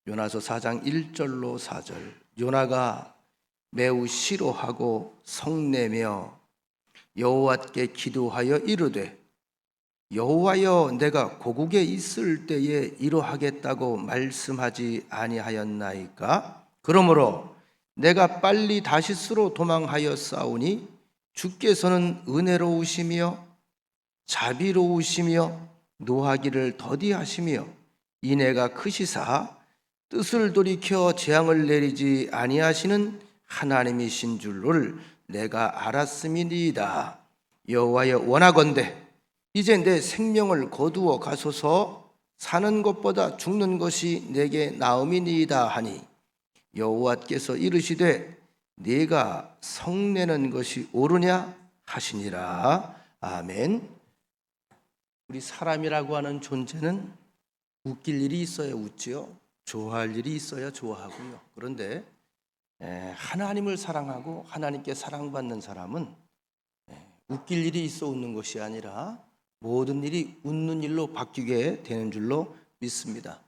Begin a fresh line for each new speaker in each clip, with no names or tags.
요나서 4장 1절로 4절. 요나가 매우 싫어하고 성내며 여호와께 기도하여 이르되 여호와여, 내가 고국에 있을 때에 이러하겠다고 말씀하지 아니하였나이까? 그러므로 내가 빨리 다시스로 도망하여 싸우니 주께서는 은혜로우시며 자비로우시며 노하기를 더디하시며 인애가 크시사 뜻을 돌이켜 재앙을 내리지 아니하시는 하나님이신 줄을 내가 알았음이니이다. 여호와여, 원하건대 이제 내 생명을 거두어 가소서. 사는 것보다 죽는 것이 내게 나음이니이다 하니 여호와께서 이르시되 네가 성내는 것이 옳으냐 하시니라. 아멘. 우리 사람이라고 하는 존재는 웃길 일이 있어야 웃지요, 좋아할 일이 있어야 좋아하고요. 그런데 하나님을 사랑하고 하나님께 사랑받는 사람은 웃길 일이 있어 웃는 것이 아니라 모든 일이 웃는 일로 바뀌게 되는 줄로 믿습니다.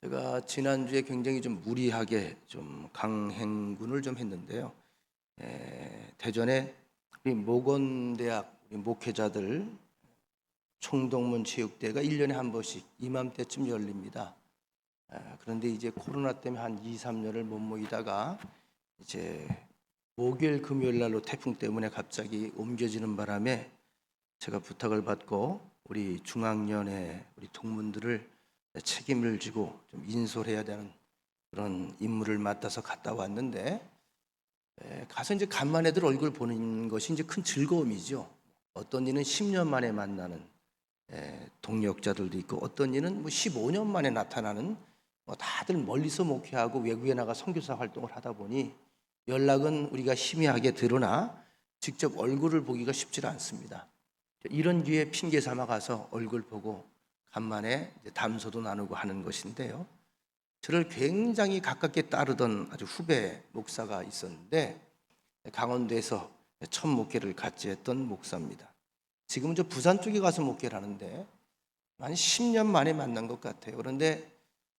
제가 지난주에 굉장히 좀 무리하게 좀 강행군을 좀 했는데요. 대전에 우리 모건대학 목회자들 총동문 체육대회가 1년에 한 번씩 이맘때쯤 열립니다. 그런데 이제 코로나 때문에 한 2, 3년을 못 모이다가 이제 목요일 금요일 날로 태풍 때문에 갑자기 옮겨지는 바람에 제가 부탁을 받고 우리 중앙연의 우리 동문들을 책임을 지고 좀 인솔해야 되는 그런 임무를 맡아서 갔다 왔는데, 가서 이제 간만에들 얼굴 보는 것이 이제 큰 즐거움이죠. 어떤 이는 10년 만에 만나는 동역자들도 있고, 어떤 이는 뭐 15년 만에 나타나는, 다들 멀리서 목회하고 외국에 나가 선교사 활동을 하다 보니 연락은 우리가 희미하게 드러나 직접 얼굴을 보기가 쉽지 않습니다. 이런 기회에 핑계 삼아 가서 얼굴 보고 간만에 담소도 나누고 하는 것인데요. 저를 굉장히 가깝게 따르던 아주 후배 목사가 있었는데, 강원도에서 첫 목회를 같이 했던 목사입니다. 지금은 저 부산 쪽에 가서 목회를 하는데 한 10년 만에 만난 것 같아요. 그런데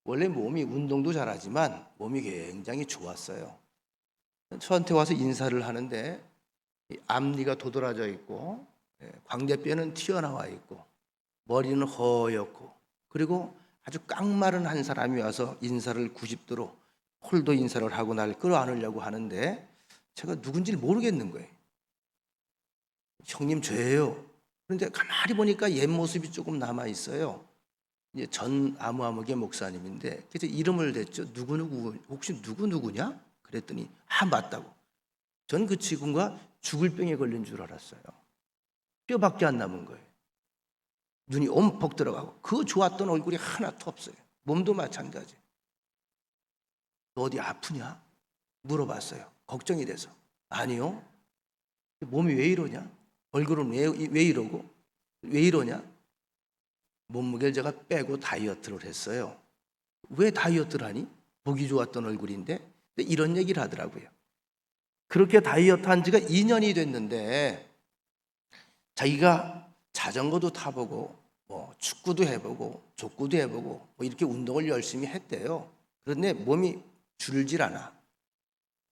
원래 몸이 운동도 잘하지만 몸이 굉장히 좋았어요. 저한테 와서 인사를 하는데 앞니가 도드라져 있고 광대뼈는 튀어나와 있고 머리는 허옇고, 그리고 아주 깡마른 한 사람이 와서 인사를 90도로 홀도 인사를 하고 날 끌어안으려고 하는데 제가 누군지를 모르겠는 거예요. 형님 저예요. 그런데 가만히 보니까 옛 모습이 조금 남아 있어요. 이제 전 아무아무개 목사님인데, 그래서 이름을 댔죠. 누구누구, 혹시 누구누구냐? 그랬더니 맞다고. 전 그 친구가 죽을 병에 걸린 줄 알았어요. 뼈밖에 안 남은 거예요. 눈이 엄폭 들어가고 그 좋았던 얼굴이 하나도 없어요. 몸도 마찬가지. 너 어디 아프냐? 물어봤어요. 걱정이 돼서. 아니요. 몸이 왜 이러냐? 얼굴은 왜 이러고? 왜 이러냐? 몸무게를 제가 빼고 다이어트를 했어요. 왜 다이어트를 하니? 보기 좋았던 얼굴인데. 이런 얘기를 하더라고요. 그렇게 다이어트 한 지가 2년이 됐는데 자기가 자전거도 타보고 축구도 해보고 족구도 해보고 이렇게 운동을 열심히 했대요. 그런데 몸이 줄질 않아.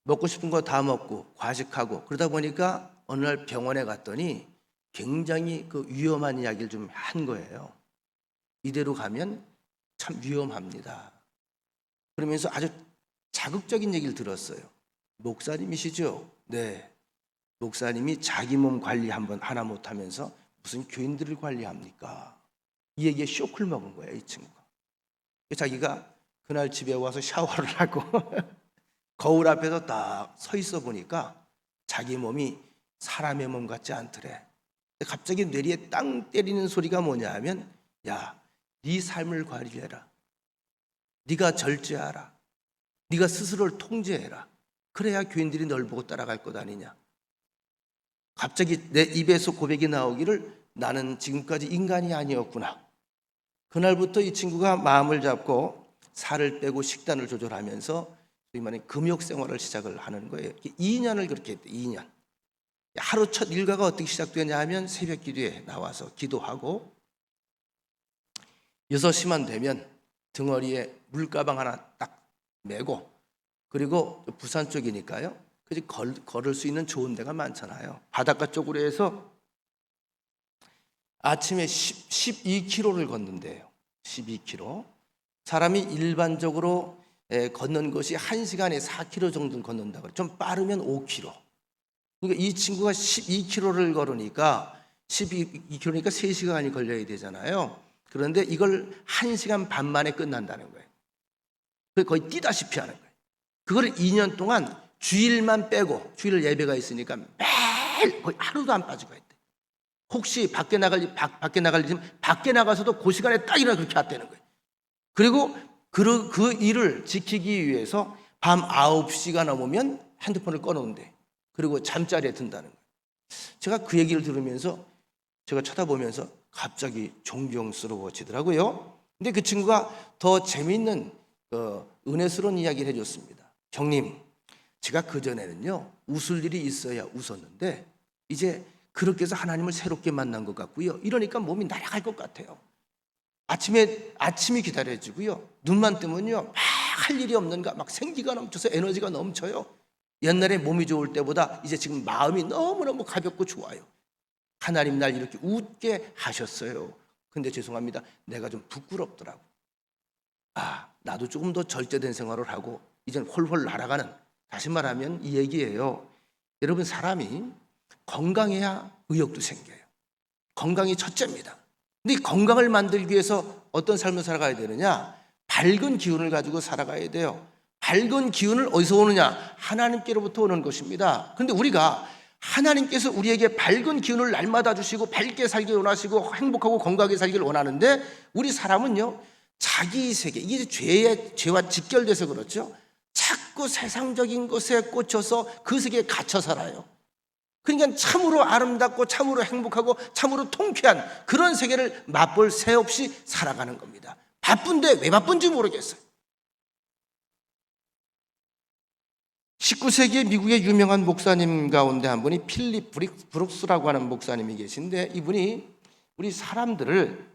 먹고 싶은 거 다 먹고 과식하고 그러다 보니까 어느 날 병원에 갔더니 굉장히 그 위험한 이야기를 좀 한 거예요. 이대로 가면 참 위험합니다. 그러면서 아주 자극적인 얘기를 들었어요. 목사님이시죠? 네. 목사님이 자기 몸 관리 하나 못하면서 무슨 교인들을 관리합니까? 이 얘기에 쇼크를 먹은 거예요, 이 친구가. 자기가 그날 집에 와서 샤워를 하고 거울 앞에서 딱 서 있어 보니까 자기 몸이 사람의 몸 같지 않더래. 갑자기 뇌리에 땅 때리는 소리가 뭐냐 하면, 야, 네 삶을 관리해라. 네가 절제하라. 네가 스스로를 통제해라. 그래야 교인들이 널 보고 따라갈 것 아니냐. 갑자기 내 입에서 고백이 나오기를, 나는 지금까지 인간이 아니었구나. 그날부터 이 친구가 마음을 잡고 살을 빼고 식단을 조절하면서 소위 말하는 금욕 생활을 시작을 하는 거예요. 2년을 그렇게 했대. 2년. 하루 첫 일과가 어떻게 시작되냐 하면 새벽 기도에 나와서 기도하고 6시만 되면 등어리에 물가방 하나 딱 메고, 그리고 부산 쪽이니까요. 그지 걸을 수 있는 좋은 데가 많잖아요. 바닷가 쪽으로 해서 아침에 12km를 걷는데요. 12km. 사람이 일반적으로 걷는 것이 1시간에 4km 정도 걷는다고. 좀 빠르면 5km. 그러니까 이 친구가 12km를 걸으니까 12km니까 3시간이 걸려야 되잖아요. 그런데 이걸 1시간 반 만에 끝난다는 거예요. 거의 뛰다시피 하는 거예요. 그걸 2년 동안 주일만 빼고, 주일 예배가 있으니까 매일 거의 하루도 안 빠지고 했대. 혹시 밖에 나갈 일이면 밖에 나가서도 그 시간에 딱 일어나 그렇게 했다는 거예요. 그리고 그 일을 지키기 위해서 밤 9시가 넘으면 핸드폰을 꺼놓는데, 그리고 잠자리에 든다는 거예요. 제가 그 얘기를 들으면서 제가 쳐다보면서 갑자기 존경스러워지더라고요. 근데 그 친구가 더 재미있는 은혜스러운 이야기를 해줬습니다. 형님, 제가 그전에는요 웃을 일이 있어야 웃었는데 이제 그렇게 해서 하나님을 새롭게 만난 것 같고요, 이러니까 몸이 날아갈 것 같아요. 아침이 기다려지고요, 눈만 뜨면요 막 할 일이 없는가, 막 생기가 넘쳐서 에너지가 넘쳐요. 옛날에 몸이 좋을 때보다 이제 지금 마음이 너무너무 가볍고 좋아요. 하나님 날 이렇게 웃게 하셨어요. 근데 죄송합니다, 내가 좀 부끄럽더라고. 나도 조금 더 절제된 생활을 하고 이젠 홀홀 날아가는, 다시 말하면 이 얘기예요. 여러분, 사람이 건강해야 의욕도 생겨요. 건강이 첫째입니다. 근데 이 건강을 만들기 위해서 어떤 삶을 살아가야 되느냐? 밝은 기운을 가지고 살아가야 돼요. 밝은 기운을 어디서 오느냐? 하나님께로부터 오는 것입니다. 그런데 우리가 하나님께서 우리에게 밝은 기운을 날마다 주시고 밝게 살기 원하시고 행복하고 건강하게 살기를 원하는데, 우리 사람은요 자기 세계, 이게 죄와 직결돼서 그렇죠. 자꾸 세상적인 것에 꽂혀서 그 세계에 갇혀 살아요. 그러니까 참으로 아름답고 참으로 행복하고 참으로 통쾌한 그런 세계를 맛볼 새 없이 살아가는 겁니다. 바쁜데 왜 바쁜지 모르겠어요. 19세기에 미국의 유명한 목사님 가운데 한 분이 필립 브룩스라고 하는 목사님이 계신데, 이분이 우리 사람들을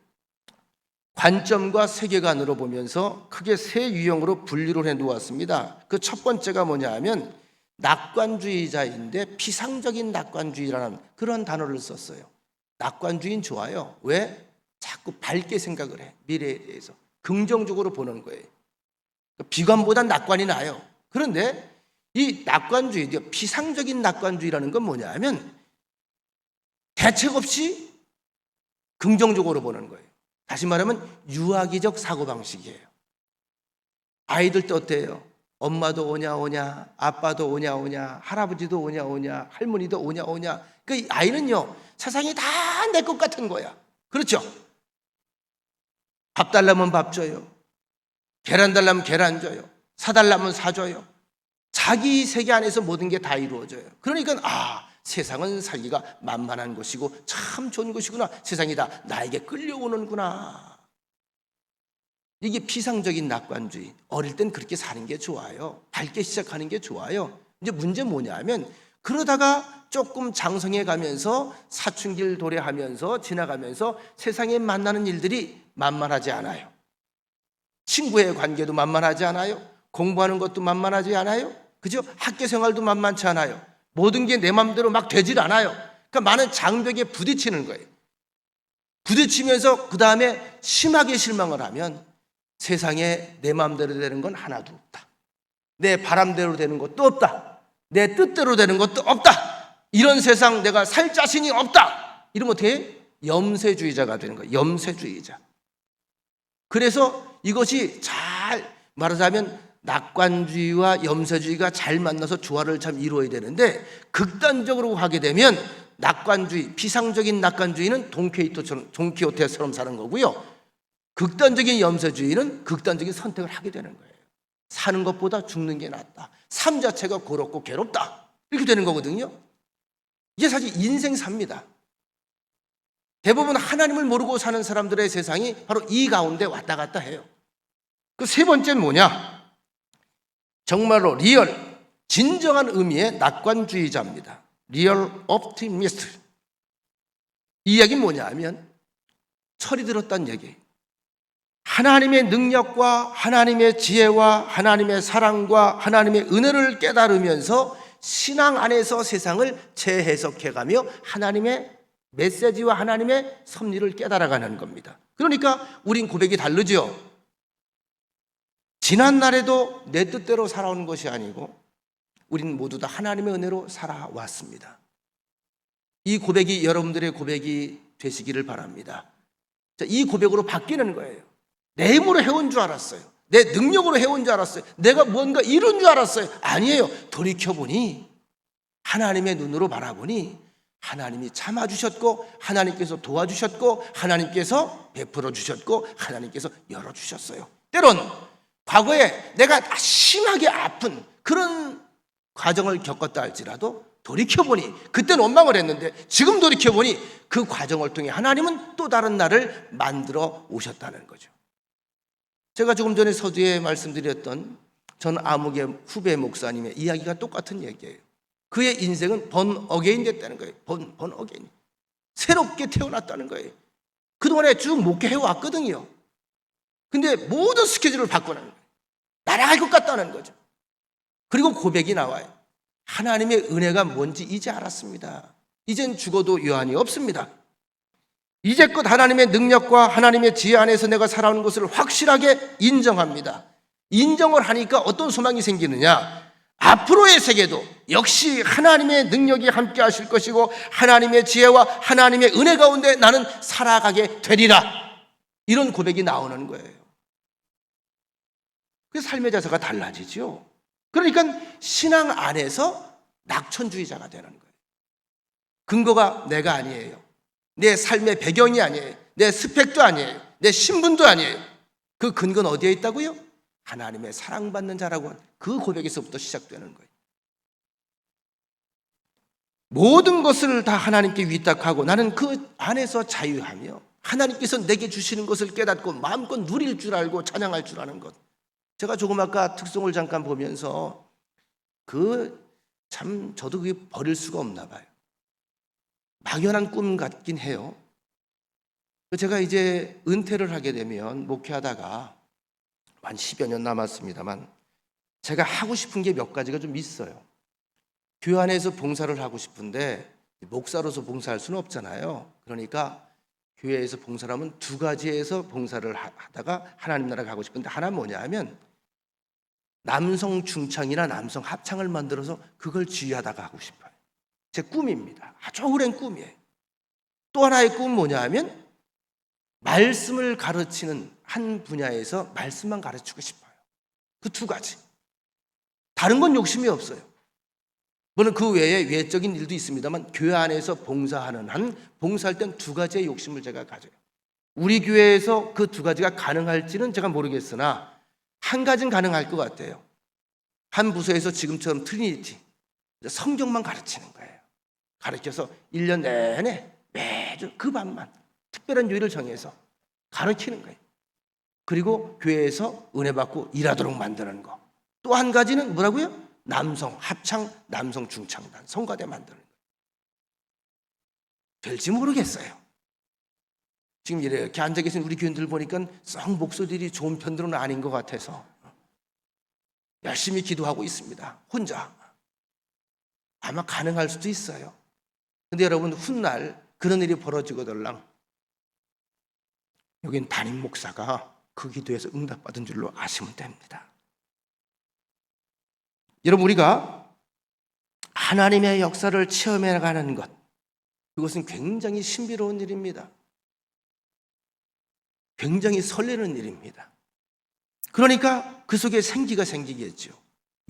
관점과 세계관으로 보면서 크게 세 유형으로 분류를 해 놓았습니다. 그 첫 번째가 뭐냐 하면 낙관주의자인데, 피상적인 낙관주의라는 그런 단어를 썼어요. 낙관주의는 좋아요. 왜? 자꾸 밝게 생각을 해. 미래에 대해서 긍정적으로 보는 거예요. 비관보다 낙관이 나아요. 그런데 이 낙관주의, 피상적인 낙관주의라는 건 뭐냐 하면 대책 없이 긍정적으로 보는 거예요. 다시 말하면 유아기적 사고방식이에요. 아이들도 어때요? 엄마도 오냐 아빠도 오냐 할아버지도 오냐 할머니도 오냐. 그 아이는요 세상이 다 내 것 같은 거야. 그렇죠? 밥 달라면 밥 줘요. 계란 달라면 계란 줘요. 사달라면 사줘요. 자기 세계 안에서 모든 게 다 이루어져요. 그러니까 세상은 살기가 만만한 것이고 참 좋은 것이구나. 세상이 다 나에게 끌려오는구나. 이게 피상적인 낙관주의. 어릴 땐 그렇게 사는 게 좋아요. 밝게 시작하는 게 좋아요. 이제 문제 뭐냐면, 그러다가 조금 장성해 가면서 사춘기를 도래하면서 지나가면서 세상에 만나는 일들이 만만하지 않아요. 친구의 관계도 만만하지 않아요. 공부하는 것도 만만하지 않아요. 그죠? 학교 생활도 만만치 않아요. 모든 게 내 마음대로 막 되질 않아요. 그러니까 많은 장벽에 부딪히는 거예요. 부딪히면서 그 다음에 심하게 실망을 하면 세상에 내 마음대로 되는 건 하나도 없다. 내 바람대로 되는 것도 없다. 내 뜻대로 되는 것도 없다. 이런 세상 내가 살 자신이 없다. 이러면 어떻게 해요? 염세주의자가 되는 거예요. 염세주의자. 그래서 이것이 잘 말하자면 낙관주의와 염세주의가 잘 만나서 조화를 참 이루어야 되는데, 극단적으로 하게 되면 낙관주의, 피상적인 낙관주의는 돈키호테처럼 사는 거고요, 극단적인 염세주의는 극단적인 선택을 하게 되는 거예요. 사는 것보다 죽는 게 낫다. 삶 자체가 고롭고 괴롭다. 이렇게 되는 거거든요. 이게 사실 인생사입니다. 대부분 하나님을 모르고 사는 사람들의 세상이 바로 이 가운데 왔다 갔다 해요. 그 세 번째는 뭐냐? 정말로 리얼, 진정한 의미의 낙관주의자입니다. 리얼 옵티미스트. 이 이야기는 뭐냐 하면 철이 들었다는 얘기예요. 하나님의 능력과 하나님의 지혜와 하나님의 사랑과 하나님의 은혜를 깨달으면서 신앙 안에서 세상을 재해석해가며 하나님의 메시지와 하나님의 섭리를 깨달아가는 겁니다. 그러니까 우린 고백이 다르죠. 지난 날에도 내 뜻대로 살아오는 것이 아니고 우리는 모두 다 하나님의 은혜로 살아왔습니다. 이 고백이 여러분들의 고백이 되시기를 바랍니다. 자, 이 고백으로 바뀌는 거예요. 내 힘으로 해온 줄 알았어요. 내 능력으로 해온 줄 알았어요. 내가 뭔가 이룬 줄 알았어요. 아니에요. 돌이켜보니 하나님의 눈으로 바라보니 하나님이 참아주셨고 하나님께서 도와주셨고 하나님께서 베풀어 주셨고 하나님께서 열어주셨어요. 때론 과거에 내가 심하게 아픈 그런 과정을 겪었다 할지라도 돌이켜보니 그때는 원망을 했는데 지금 돌이켜보니 그 과정을 통해 하나님은 또 다른 나를 만들어 오셨다는 거죠. 제가 조금 전에 서두에 말씀드렸던 전 아무개 후배 목사님의 이야기가 똑같은 얘기예요. 그의 인생은 번 어게인 됐다는 거예요. 번 어게인. 새롭게 태어났다는 거예요. 그동안에 쭉 목회해 왔거든요. 근데 모든 스케줄을 바꾸는 거예요. 날아갈 것 같다는 거죠. 그리고 고백이 나와요. 하나님의 은혜가 뭔지 이제 알았습니다. 이젠 죽어도 여한이 없습니다. 이제껏 하나님의 능력과 하나님의 지혜 안에서 내가 살아오는 것을 확실하게 인정합니다. 인정을 하니까 어떤 소망이 생기느냐? 앞으로의 세계도 역시 하나님의 능력이 함께 하실 것이고 하나님의 지혜와 하나님의 은혜 가운데 나는 살아가게 되리라. 이런 고백이 나오는 거예요. 그래서 삶의 자세가 달라지죠. 그러니까 신앙 안에서 낙천주의자가 되는 거예요. 근거가 내가 아니에요. 내 삶의 배경이 아니에요. 내 스펙도 아니에요. 내 신분도 아니에요. 그 근거는 어디에 있다고요? 하나님의 사랑받는 자라고 하는 그 고백에서부터 시작되는 거예요. 모든 것을 다 하나님께 위탁하고 나는 그 안에서 자유하며 하나님께서 내게 주시는 것을 깨닫고 마음껏 누릴 줄 알고 찬양할 줄 아는 것. 제가 조금 아까 특송을 잠깐 보면서 참 저도 그게 버릴 수가 없나 봐요. 막연한 꿈 같긴 해요. 제가 이제 은퇴를 하게 되면 목회하다가 한 10여 년 남았습니다만 제가 하고 싶은 게 몇 가지가 좀 있어요. 교회 안에서 봉사를 하고 싶은데 목사로서 봉사할 수는 없잖아요. 그러니까 교회에서 봉사를 하면 두 가지에서 봉사를 하다가 하나님 나라 가고 싶은데 하나는 뭐냐 하면 남성 중창이나 남성 합창을 만들어서 그걸 지휘하다가 하고 싶어요. 제 꿈입니다. 아주 오랜 꿈이에요. 또 하나의 꿈은 뭐냐 하면 말씀을 가르치는 한 분야에서 말씀만 가르치고 싶어요. 그 두 가지. 다른 건 욕심이 없어요. 물론 그 외에 외적인 일도 있습니다만 교회 안에서 봉사하는 한 봉사할 땐 두 가지의 욕심을 제가 가져요. 우리 교회에서 그 두 가지가 가능할지는 제가 모르겠으나 한 가지는 가능할 것 같아요. 한 부서에서 지금처럼 트리니티 성경만 가르치는 거예요. 가르쳐서 1년 내내 매주 그 밤만 특별한 요일을 정해서 가르치는 거예요. 그리고 교회에서 은혜 받고 일하도록 만드는 거. 또 한 가지는 뭐라고요? 남성 합창, 남성 중창단, 성가대 만드는 거예요. 될지 모르겠어요. 지금 이렇게 앉아 계신 우리 교인들 보니까 썩 목소리들이 좋은 편들은 아닌 것 같아서 열심히 기도하고 있습니다. 혼자. 아마 가능할 수도 있어요. 근데 여러분 훗날 그런 일이 벌어지거들랑 여긴 담임 목사가 그 기도에서 응답받은 줄로 아시면 됩니다. 여러분 우리가 하나님의 역사를 체험해 가는 것, 그것은 굉장히 신비로운 일입니다. 굉장히 설레는 일입니다. 그러니까 그 속에 생기가 생기겠죠.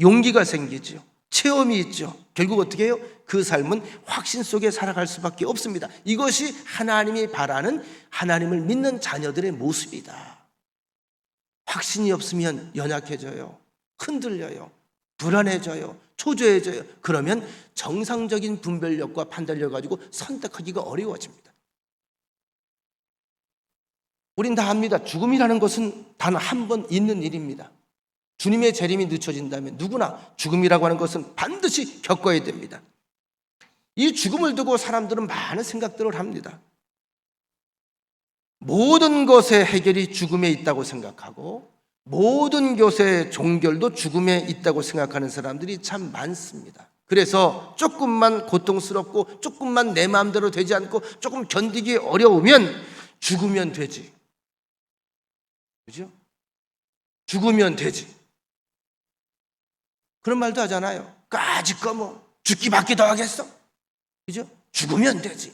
용기가 생기죠. 체험이 있죠. 결국 어떻게 해요? 그 삶은 확신 속에 살아갈 수밖에 없습니다. 이것이 하나님이 바라는 하나님을 믿는 자녀들의 모습이다. 확신이 없으면 연약해져요. 흔들려요. 불안해져요. 초조해져요. 그러면 정상적인 분별력과 판단력 가지고 선택하기가 어려워집니다. 우린 다 압니다. 죽음이라는 것은 단 한 번 있는 일입니다. 주님의 재림이 늦춰진다면 누구나 죽음이라고 하는 것은 반드시 겪어야 됩니다. 이 죽음을 두고 사람들은 많은 생각들을 합니다. 모든 것의 해결이 죽음에 있다고 생각하고 모든 것의 종결도 죽음에 있다고 생각하는 사람들이 참 많습니다. 그래서 조금만 고통스럽고 조금만 내 마음대로 되지 않고 조금 견디기 어려우면 죽으면 되지. 그죠? 죽으면 되지. 그런 말도 하잖아요. 까짓거 뭐 죽기밖에 더 하겠어. 그죠? 죽으면 되지.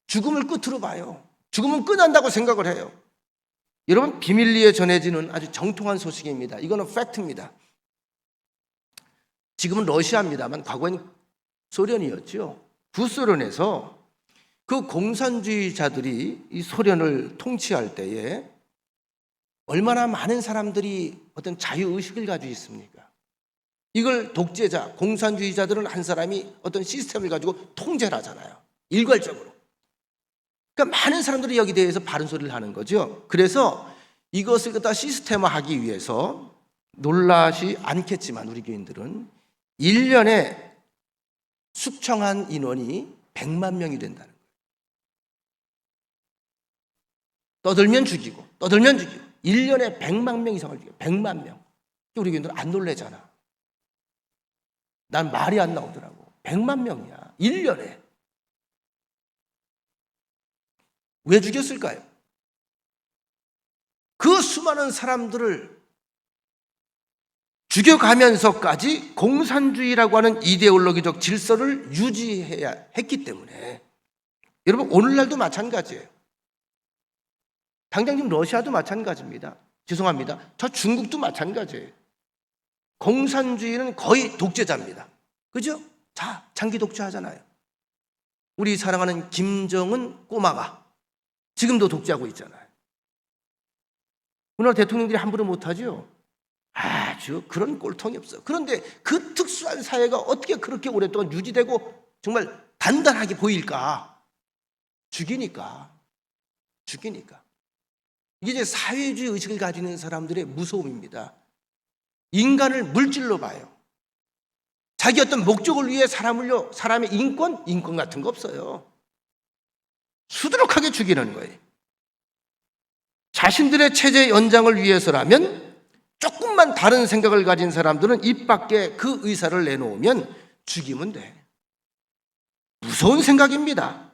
죽음을 끝으로 봐요. 죽으면 끝난다고 생각을 해요. 여러분, 비밀리에 전해지는 아주 정통한 소식입니다. 이거는 팩트입니다. 지금은 러시아입니다만 과거엔 소련이었죠. 구소련에서 그 공산주의자들이 이 소련을 통치할 때에 얼마나 많은 사람들이 어떤 자유의식을 가지고 있습니까? 이걸 독재자, 공산주의자들은 한 사람이 어떤 시스템을 가지고 통제를 하잖아요. 일괄적으로. 그러니까 많은 사람들이 여기 대해서 바른 소리를 하는 거죠. 그래서 이것을 갖다 시스템화하기 위해서 놀라지 않겠지만 우리 교인들은 1년에 숙청한 인원이 100만 명이 된다는 거예요. 떠들면 죽이고 떠들면 죽이고 1년에 100만 명 이상을 죽여요. 100만 명. 우리 교인들은 안 놀래잖아. 난 말이 안 나오더라고. 100만 명이야. 1년에. 왜 죽였을까요? 그 수많은 사람들을 죽여가면서까지 공산주의라고 하는 이데올로기적 질서를 유지해야 했기 때문에. 여러분, 오늘날도 마찬가지예요. 당장 지금 러시아도 마찬가지입니다. 죄송합니다. 저 중국도 마찬가지예요. 공산주의는 거의 독재자입니다. 그죠? 자, 장기 독재하잖아요. 우리 사랑하는 김정은 꼬마가 지금도 독재하고 있잖아요. 우리나라 대통령들이 함부로 못하죠. 아주 그런 꼴통이 없어. 그런데 그 특수한 사회가 어떻게 그렇게 오랫동안 유지되고 정말 단단하게 보일까? 죽이니까. 이게 이제 사회주의 의식을 가지는 사람들의 무서움입니다. 인간을 물질로 봐요. 자기 어떤 목적을 위해 사람의 인권 같은 거 없어요. 수두룩하게 죽이는 거예요. 자신들의 체제 연장을 위해서라면 조금만 다른 생각을 가진 사람들은 입 밖에 그 의사를 내놓으면 죽이면 돼. 무서운 생각입니다.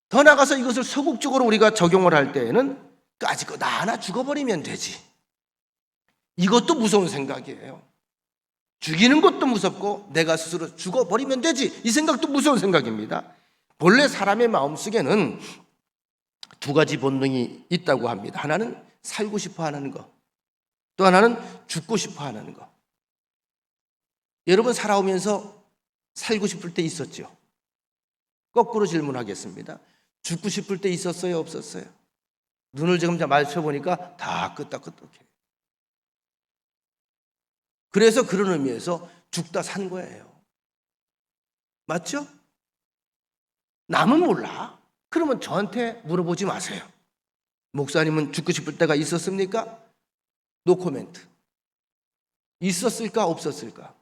더 나아가서 이것을 소극적으로 우리가 적용을 할 때에는 까짓거 나 하나 죽어버리면 되지. 이것도 무서운 생각이에요. 죽이는 것도 무섭고 내가 스스로 죽어버리면 되지. 이 생각도 무서운 생각입니다. 본래 사람의 마음속에는 두 가지 본능이 있다고 합니다. 하나는 살고 싶어 하는 거, 또 하나는 죽고 싶어 하는 거. 여러분 살아오면서 살고 싶을 때 있었죠? 거꾸로 질문하겠습니다. 죽고 싶을 때 있었어요? 없었어요? 눈을 지금 마주쳐보니까 다 끄떡끄떡해. 그래서 그런 의미에서 죽다 산 거예요. 맞죠? 남은 몰라. 그러면 저한테 물어보지 마세요. 목사님은 죽고 싶을 때가 있었습니까? 노 코멘트. 있었을까 없었을까?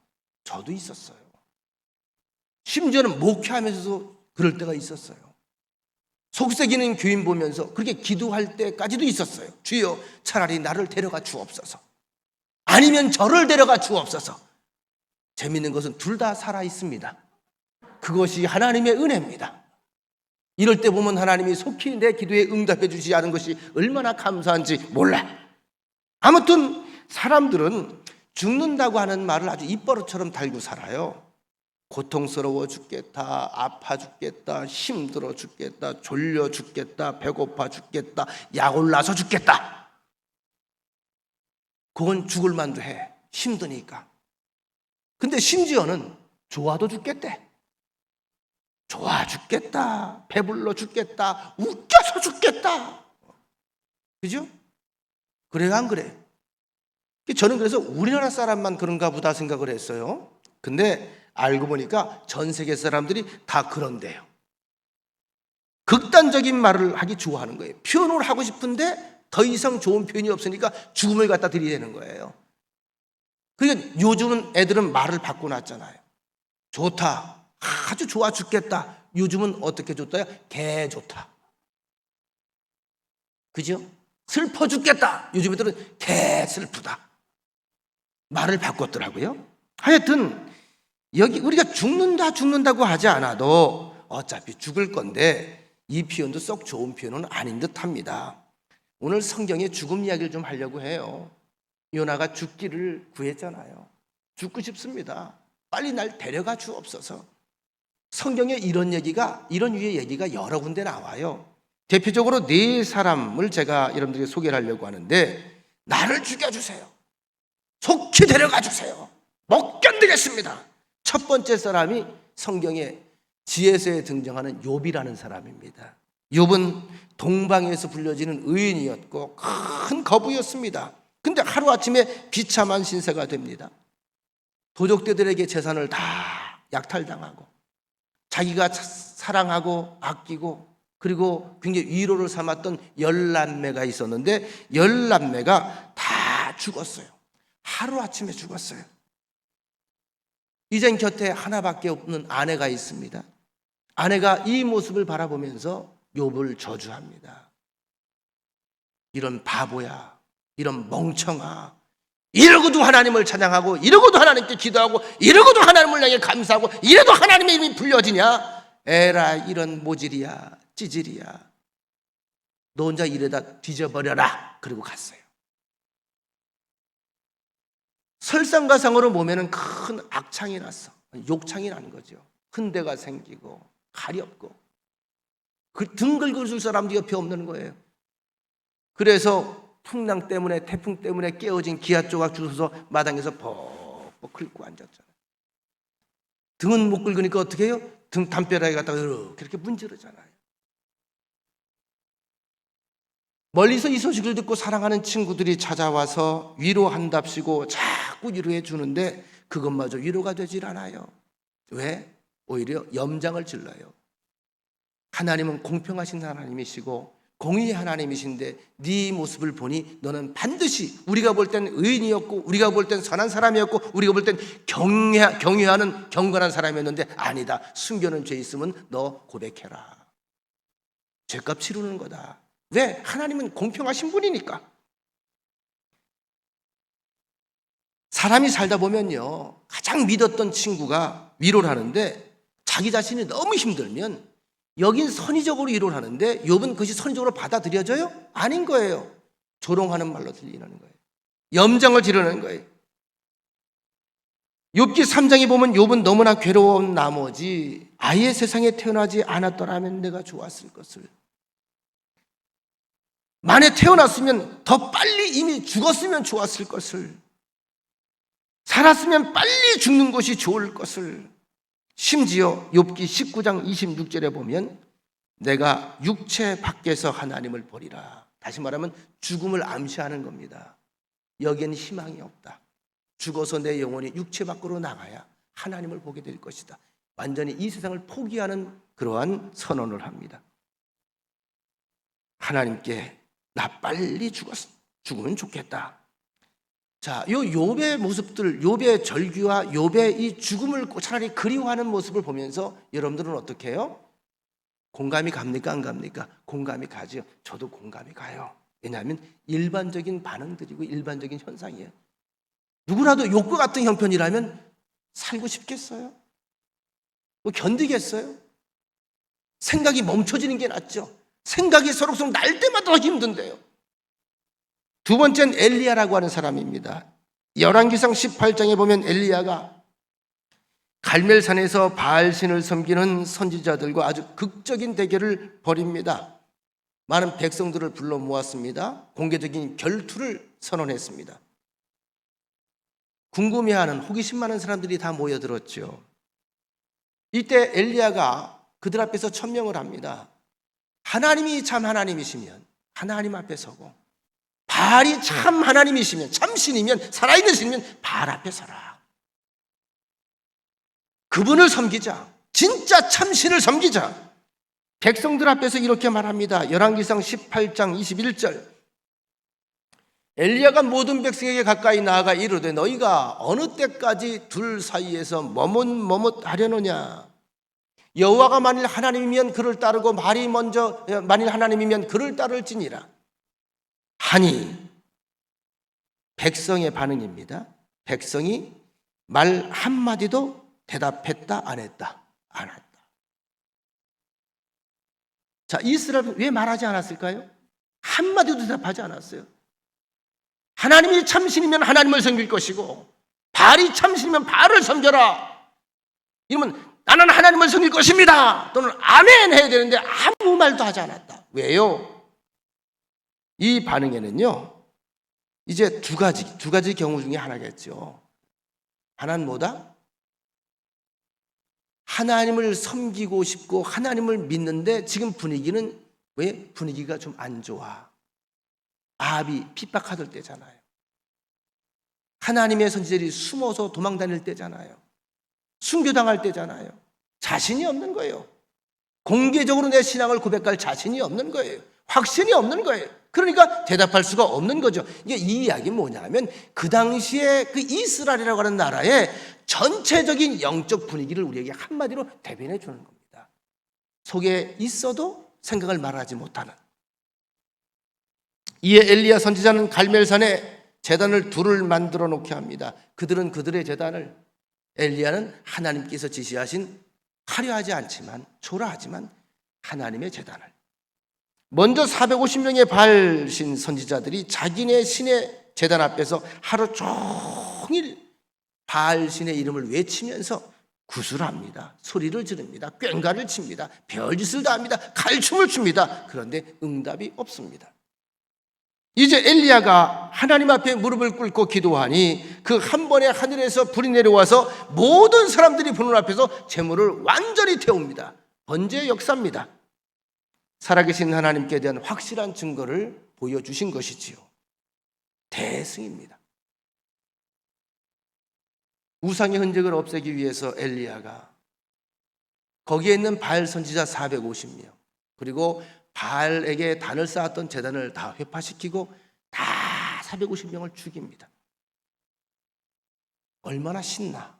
저도 있었어요. 심지어는 목회하면서도 그럴 때가 있었어요. 속삭이는 교인 보면서 그렇게 기도할 때까지도 있었어요. 주여 차라리 나를 데려가 주옵소서. 아니면 저를 데려가 주옵소서. 재미있는 것은 둘 다 살아 있습니다. 그것이 하나님의 은혜입니다. 이럴 때 보면 하나님이 속히 내 기도에 응답해 주지 않은 것이 얼마나 감사한지 몰라. 아무튼 사람들은 죽는다고 하는 말을 아주 입버릇처럼 달고 살아요. 고통스러워 죽겠다, 아파 죽겠다, 힘들어 죽겠다, 졸려 죽겠다, 배고파 죽겠다, 약 올라서 죽겠다. 그건 죽을 만도 해. 힘드니까. 근데 심지어는 좋아도 죽겠대. 좋아 죽겠다, 배불러 죽겠다, 웃겨서 죽겠다. 그죠? 그래요, 안 그래? 저는 그래서 우리나라 사람만 그런가 보다 생각을 했어요. 근데 알고 보니까 전 세계 사람들이 다 그런데요. 극단적인 말을 하기 좋아하는 거예요. 표현을 하고 싶은데 더 이상 좋은 표현이 없으니까 죽음을 갖다 들이대는 거예요. 그러니까 요즘은 애들은 말을 바꿔놨잖아요. 좋다, 아주 좋아 죽겠다. 요즘은 어떻게 좋다요? 개 좋다. 그죠? 슬퍼 죽겠다. 요즘 애들은 개슬프다. 말을 바꿨더라고요. 하여튼 여기 우리가 죽는다고 하지 않아도 어차피 죽을 건데 이 표현도 썩 좋은 표현은 아닌 듯합니다. 오늘 성경의 죽음 이야기를 좀 하려고 해요. 요나가 죽기를 구했잖아요. 죽고 싶습니다. 빨리 날 데려가 주옵소서. 성경에 이런 유의 얘기가 여러 군데 나와요. 대표적으로 네 사람을 제가 여러분들에게 소개를 하려고 하는데, 나를 죽여주세요. 속히 데려가 주세요. 못 견디겠습니다. 첫 번째 사람이 성경에 지혜서에 등장하는 욥이라는 사람입니다. 욥은 동방에서 불려지는 의인이었고 큰 거부였습니다. 근데 하루아침에 비참한 신세가 됩니다. 도적들에게 재산을 다 약탈당하고 자기가 사랑하고 아끼고 그리고 굉장히 위로를 삼았던 10남매가 있었는데 10남매가 다 죽었어요. 하루아침에 죽었어요. 이젠 곁에 하나밖에 없는 아내가 있습니다. 아내가 이 모습을 바라보면서 욥을 저주합니다. 이런 바보야, 이런 멍청아, 이러고도 하나님을 찬양하고 이러고도 하나님께 기도하고 이러고도 하나님을 향해 감사하고 이래도 하나님의 이름이 불려지냐? 에라, 이런 모질이야, 찌질이야. 너 혼자 이래다 뒤져버려라. 그리고 갔어요. 설상가상으로 보면은 큰 악창이 났어. 욕창이 난 거죠. 흔대가 생기고 가렵고 그 등 긁어줄 사람도 옆에 없는 거예요. 그래서 풍랑 때문에, 태풍 때문에 깨어진 기아 조각 주워서 마당에서 벅벅 긁고 앉았잖아요. 등은 못 긁으니까 어떻게 해요? 등 담벼락에 갖다가 이렇게 문지르잖아요. 멀리서 이 소식을 듣고 사랑하는 친구들이 찾아와서 위로한답시고 자꾸 위로해 주는데 그것마저 위로가 되질 않아요. 왜? 오히려 염장을 질러요. 하나님은 공평하신 하나님이시고 공의의 하나님이신데 네 모습을 보니 너는 반드시 우리가 볼 땐 의인이었고 우리가 볼 땐 선한 사람이었고 우리가 볼 땐 경외하는 경건한 사람이었는데 아니다. 숨겨놓은 죄 있으면 너 고백해라. 죄값 치르는 거다. 왜? 하나님은 공평하신 분이니까. 사람이 살다 보면요, 가장 믿었던 친구가 위로를 하는데 자기 자신이 너무 힘들면 여긴 선의적으로 위로를 하는데 욥은 그것이 선의적으로 받아들여져요? 아닌 거예요. 조롱하는 말로 들리는 거예요. 염장을 지르는 거예요. 욥기 3장에 보면 욥은 너무나 괴로운 나머지 아예 세상에 태어나지 않았더라면 내가 좋았을 것을, 만에 태어났으면 더 빨리 이미 죽었으면 좋았을 것을, 살았으면 빨리 죽는 것이 좋을 것을. 심지어 욥기 19장 26절에 보면 내가 육체 밖에서 하나님을 보리라. 다시 말하면 죽음을 암시하는 겁니다. 여기에는 희망이 없다. 죽어서 내 영혼이 육체 밖으로 나가야 하나님을 보게 될 것이다. 완전히 이 세상을 포기하는 그러한 선언을 합니다. 하나님께 나 빨리 죽으면 좋겠다. 자, 요 욥의 모습들, 욥의 절규와 욥의 이 죽음을 차라리 그리워하는 모습을 보면서 여러분들은 어떻게 해요? 공감이 갑니까? 안 갑니까? 공감이 가죠. 저도 공감이 가요. 왜냐하면 일반적인 반응들이고 일반적인 현상이에요. 누구라도 욥과 같은 형편이라면 살고 싶겠어요? 뭐 견디겠어요? 생각이 멈춰지는 게 낫죠. 생각이 서로서로 날 때마다 더 힘든데요. 두 번째는 엘리야라고 하는 사람입니다. 열왕기상 18장에 보면 엘리야가 갈멜산에서 바알신을 섬기는 선지자들과 아주 극적인 대결을 벌입니다. 많은 백성들을 불러 모았습니다. 공개적인 결투를 선언했습니다. 궁금해하는, 호기심 많은 사람들이 다 모여들었죠. 이때 엘리야가 그들 앞에서 천명을 합니다. 하나님이 참 하나님이시면 하나님 앞에 서고, 바알이 참 하나님이시면, 참 신이면, 살아있는 신이면 바알 앞에 서라. 그분을 섬기자. 진짜 참 신을 섬기자. 백성들 앞에서 이렇게 말합니다. 열왕기상 18장 21절. 엘리야가 모든 백성에게 가까이 나아가 이르되 너희가 어느 때까지 둘 사이에서 머뭇하려느냐. 여호와가 만일 하나님이면 그를 따르고 만일 하나님이면 그를 따를지니라. 하니 백성의 반응입니다. 백성이 말 한마디도 대답했다 안 했다? 안 했다. 자, 이스라엘은 왜 말하지 않았을까요? 한마디도 대답하지 않았어요. 하나님이 참신이면 하나님을 섬길 것이고 바알이 참신이면 바알을 섬겨라. 이러면 나는 하나님을 섬길 것입니다 또는 아멘 해야 되는데 아무 말도 하지 않았다. 왜요? 이 반응에는요, 이제 두 가지 경우 중에 하나겠죠. 하나는 뭐다? 하나님을 섬기고 싶고 하나님을 믿는데 지금 분위기는 왜 분위기가 좀 안 좋아? 아합이 핍박하던 때잖아요. 하나님의 선지자들이 숨어서 도망다닐 때잖아요. 순교당할 때잖아요. 자신이 없는 거예요. 공개적으로 내 신앙을 고백할 자신이 없는 거예요. 확신이 없는 거예요. 그러니까 대답할 수가 없는 거죠. 이게 이 이야기는 뭐냐면 그 당시에 그 이스라엘이라고 하는 나라의 전체적인 영적 분위기를 우리에게 한마디로 대변해 주는 겁니다. 속에 있어도 생각을 말하지 못하는. 이에 엘리야 선지자는 갈멜산에 제단을 둘을 만들어 놓게 합니다. 그들은 그들의 제단을, 엘리야는 하나님께서 지시하신 화려하지 않지만 초라하지만 하나님의 제단을, 먼저 450명의 바알 신 선지자들이 자기네 신의 제단 앞에서 하루 종일 바알 신의 이름을 외치면서 구슬합니다. 소리를 지릅니다. 꽹과를 칩니다. 별짓을 다 합니다. 칼춤을 춥니다. 그런데 응답이 없습니다. 이제 엘리야가 하나님 앞에 무릎을 꿇고 기도하니 그 한 번에 하늘에서 불이 내려와서 모든 사람들이 보는 앞에서 재물을 완전히 태웁니다. 번제의 역사입니다. 살아계신 하나님께 대한 확실한 증거를 보여주신 것이지요. 대승입니다. 우상의 흔적을 없애기 위해서 엘리야가 거기에 있는 바알 선지자 450명 그리고 바알에게 단을 쌓았던 제단을 다 회파시키고 다 450명을 죽입니다. 얼마나 신나,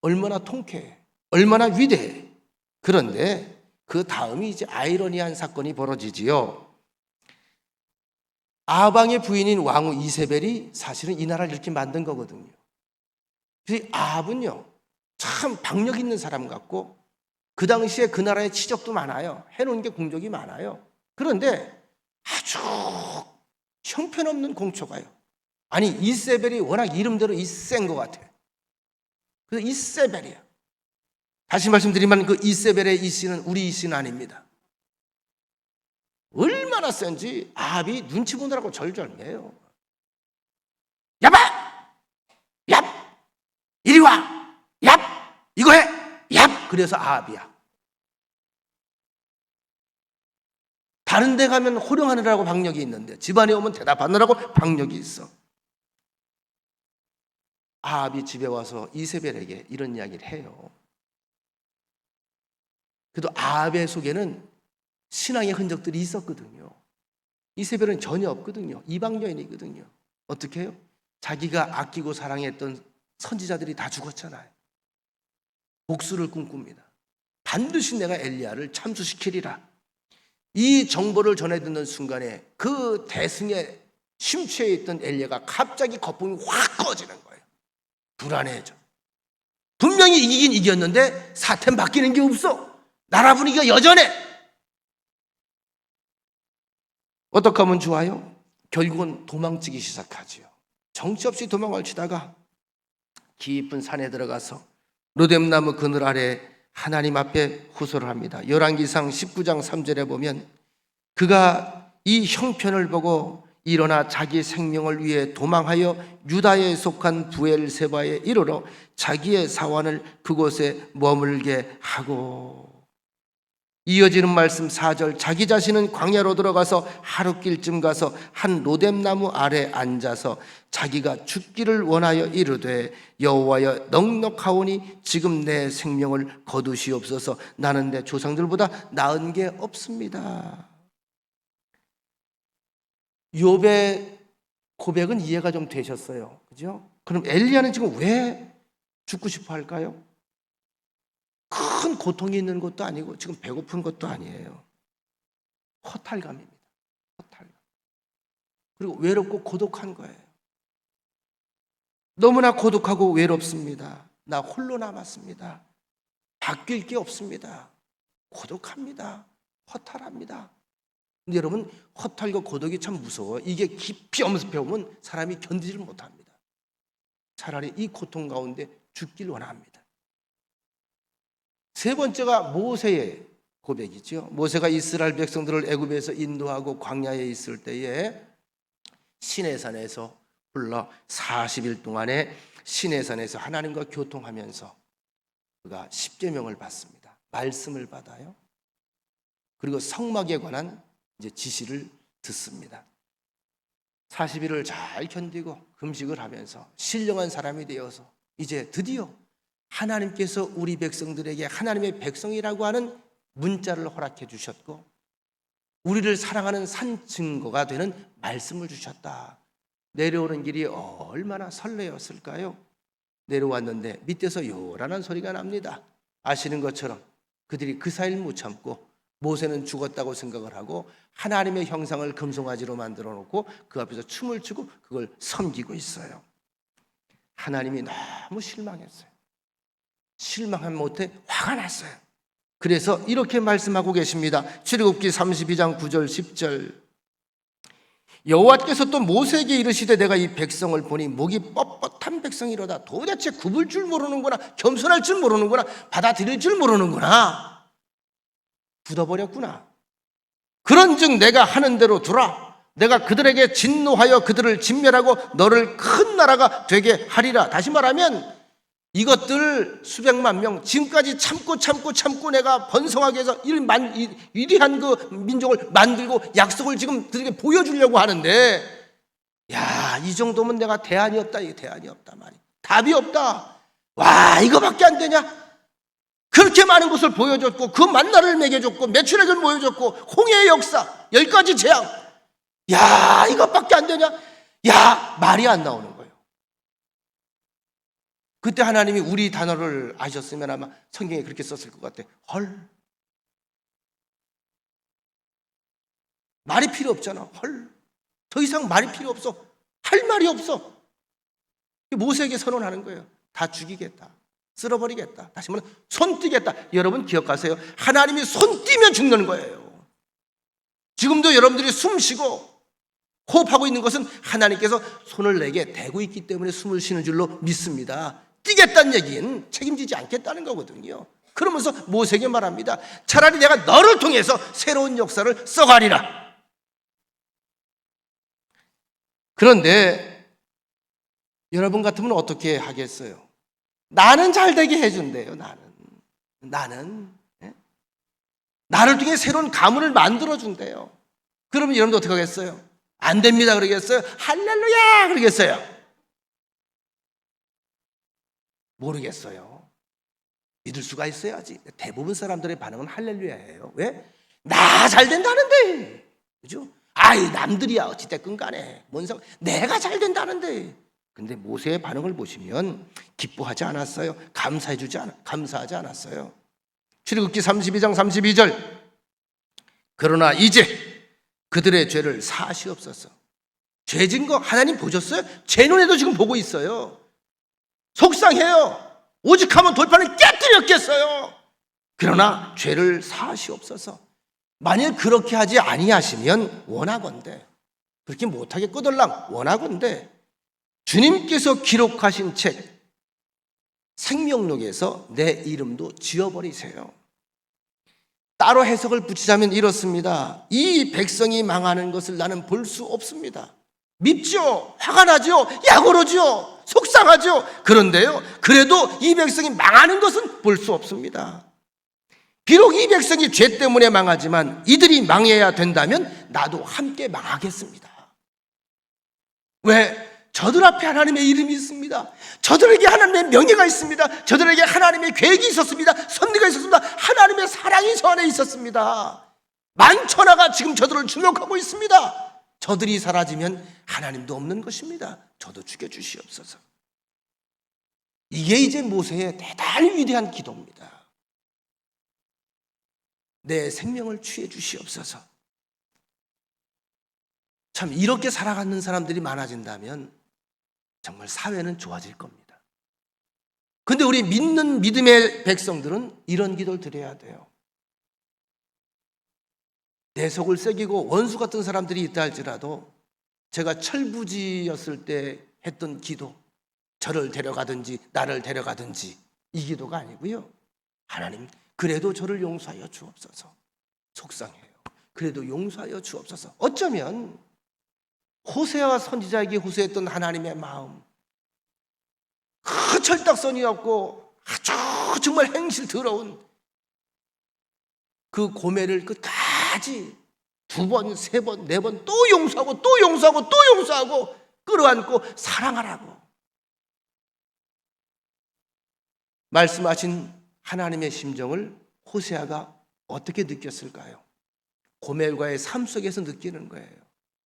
얼마나 통쾌해, 얼마나 위대해. 그런데 그 다음이 이제 아이러니한 사건이 벌어지지요. 아방의 부인인 왕후 이세벨이 사실은 이 나라를 이렇게 만든 거거든요. 그래서 아합은요, 참 박력 있는 사람 같고 그 당시에 그 나라에 치적도 많아요. 해놓은 게 공적이 많아요. 그런데 아주 형편없는 공초가요. 아니, 이세벨이 워낙 이름대로 이센 것 같아요. 그래서 이세벨이야. 다시 말씀드리면 그 이세벨의 이씨는 우리 이씨는 아닙니다. 얼마나 센지 아합이 눈치 보느라고 절절매요. 야바! 얍! 이리 와! 얍! 이거 해! 얍! 그래서 아합이야. 다른 데 가면 호령하느라고 박력이 있는데 집안에 오면 대답하느라고 박력이 있어. 아합이 집에 와서 이세벨에게 이런 이야기를 해요. 그래도 아합의 속에는 신앙의 흔적들이 있었거든요. 이세벨은 전혀 없거든요. 이방 여인이거든요. 어떻게 해요? 자기가 아끼고 사랑했던 선지자들이 다 죽었잖아요. 복수를 꿈꿉니다. 반드시 내가 엘리야를 참수시키리라. 이 정보를 전해 듣는 순간에 그 대승에 심취해 있던 엘리야가 갑자기 거품이 확 꺼지는 거예요. 불안해져. 분명히 이기긴 이겼는데 사태는 바뀌는 게 없어. 나라 분위기가 여전해. 어떻게 하면 좋아요? 결국은 도망치기 시작하지요. 정치 없이 도망을 치다가 깊은 산에 들어가서 로뎀나무 그늘 아래 하나님 앞에 호소를 합니다. 열왕기상 19장 3절에 보면 그가 이 형편을 보고 일어나 자기 생명을 위해 도망하여 유다에 속한 부엘세바에 이르러 자기의 사환을 그곳에 머물게 하고, 이어지는 말씀 4절, 자기 자신은 광야로 들어가서 하루길쯤 가서 한 로뎀나무 아래 앉아서 자기가 죽기를 원하여 이르되 여호와여 넉넉하오니 지금 내 생명을 거두시옵소서. 나는 내 조상들보다 나은 게 없습니다. 욥의 고백은 이해가 좀 되셨어요. 그죠? 그럼 엘리야는 지금 왜 죽고 싶어 할까요? 큰 고통이 있는 것도 아니고 지금 배고픈 것도 아니에요. 허탈감입니다. 허탈감. 그리고 외롭고 고독한 거예요. 너무나 고독하고 외롭습니다. 나 홀로 남았습니다. 바뀔 게 없습니다. 고독합니다. 허탈합니다. 근데 여러분, 허탈과 고독이 참 무서워요. 이게 깊이 엄습해오면 사람이 견디질 못합니다. 차라리 이 고통 가운데 죽길 원합니다. 세 번째가 모세의 고백이죠. 모세가 이스라엘 백성들을 애굽에서 인도하고 광야에 있을 때에 시내산에서 불러 40일 동안에 시내산에서 하나님과 교통하면서 그가 십계명을 받습니다. 말씀을 받아요. 그리고 성막에 관한 이제 지시를 듣습니다. 40일을 잘 견디고 금식을 하면서 신령한 사람이 되어서 이제 드디어 하나님께서 우리 백성들에게 하나님의 백성이라고 하는 문자를 허락해 주셨고 우리를 사랑하는 산 증거가 되는 말씀을 주셨다. 내려오는 길이 얼마나 설레었을까요? 내려왔는데 밑에서 요란한 소리가 납니다. 아시는 것처럼 그들이 그 사이를 못 참고 모세는 죽었다고 생각을 하고 하나님의 형상을 금송아지로 만들어 놓고 그 앞에서 춤을 추고 그걸 섬기고 있어요. 하나님이 너무 실망했어요. 실망한 못해 화가 났어요. 그래서 이렇게 말씀하고 계십니다. 출애굽기 32장 9절 10절 여호와께서 또 모세에게 이르시되 내가 이 백성을 보니 목이 뻣뻣한 백성이로다. 도대체 굽을 줄 모르는구나. 겸손할 줄 모르는구나. 받아들일 줄 모르는구나. 굳어버렸구나. 그런즉 내가 하는 대로 두라. 내가 그들에게 진노하여 그들을 진멸하고 너를 큰 나라가 되게 하리라. 다시 말하면 이것들 수백만 명 지금까지 참고 내가 번성하게 해서 위대한 그 민족을 만들고 약속을 지금 그들에게 보여주려고 하는데 야, 이 정도면 내가 대안이 없다. 이게 대안이 없다 말이. 답이 없다. 와, 이거밖에 안 되냐? 그렇게 많은 것을 보여줬고 그 만나를 먹여줬고 매출액을 보여줬고 홍해의 역사 10가지 재앙. 야, 이것밖에 안 되냐? 야, 말이 안 나오는 거예요. 그때 하나님이 우리 단어를 아셨으면 아마 성경에 그렇게 썼을 것 같아. 헐. 말이 필요 없잖아. 헐. 더 이상 말이 필요 없어. 할 말이 없어. 모세에게 선언하는 거예요. 다 죽이겠다. 쓸어버리겠다. 다시 말하면 손 띄겠다. 여러분 기억하세요. 하나님이 손 띄면 죽는 거예요. 지금도 여러분들이 숨 쉬고 호흡하고 있는 것은 하나님께서 손을 내게 대고 있기 때문에 숨을 쉬는 줄로 믿습니다. 뛰겠다는 얘기는 책임지지 않겠다는 거거든요. 그러면서 모세에게 말합니다. 차라리 내가 너를 통해서 새로운 역사를 써가리라. 그런데 여러분 같으면 어떻게 하겠어요? 나는 잘 되게 해준대요. 나는 나를 통해 새로운 가문을 만들어준대요. 그러면 여러분도 어떻게 하겠어요? 안 됩니다 그러겠어요? 할렐루야 그러겠어요? 모르겠어요. 믿을 수가 있어야지. 대부분 사람들의 반응은 할렐루야예요. 왜? 나 잘 된다는데. 그죠? 아이, 남들이야 어찌됐건 간에 뭔 상관, 내가 잘 된다는데. 근데 모세의 반응을 보시면 기뻐하지 않았어요. 감사하지 않았어요. 출애굽기 32장 32절 그러나 이제 그들의 죄를 사하시옵소서. 죄진 거 하나님 보셨어요? 제 눈에도 지금 보고 있어요. 속상해요. 오직 하면 돌판을 깨뜨렸겠어요. 그러나 죄를 사하시옵소서. 만일 그렇게 하지 아니하시면 원하건대, 그렇게 못하겠거들랑 원하건대 주님께서 기록하신 책 생명록에서 내 이름도 지워버리세요. 따로 해석을 붙이자면 이렇습니다. 이 백성이 망하는 것을 나는 볼 수 없습니다. 밉죠. 화가 나죠. 약오르죠. 속상하죠. 그런데요, 그래도 이 백성이 망하는 것은 볼 수 없습니다. 비록 이 백성이 죄 때문에 망하지만 이들이 망해야 된다면 나도 함께 망하겠습니다. 왜? 저들 앞에 하나님의 이름이 있습니다. 저들에게 하나님의 명예가 있습니다. 저들에게 하나님의 계획이 있었습니다. 섭리가 있었습니다. 하나님의 사랑이 저 안에 있었습니다. 만천하가 지금 저들을 주목하고 있습니다. 저들이 사라지면 하나님도 없는 것입니다. 저도 죽여주시옵소서. 이게 이제 모세의 대단히 위대한 기도입니다. 내 생명을 취해 주시옵소서. 참 이렇게 살아가는 사람들이 많아진다면 정말 사회는 좋아질 겁니다. 근데 우리 믿는 믿음의 백성들은 이런 기도를 드려야 돼요. 내 속을 새기고 원수 같은 사람들이 있다 할지라도 제가 철부지였을 때 했던 기도, 저를 데려가든지 나를 데려가든지 이 기도가 아니고요. 하나님, 그래도 저를 용서하여 주옵소서. 속상해요. 그래도 용서하여 주옵소서. 어쩌면 호세아와 선지자에게 호소했던 하나님의 마음, 그 철딱선이 없고 아주 정말 행실 더러운 그 고매를 끝까지 2번, 3번, 4번 또 용서하고 또 용서하고 또 용서하고 끌어안고 사랑하라고 말씀하신 하나님의 심정을 호세아가 어떻게 느꼈을까요? 고멜과의 삶 속에서 느끼는 거예요.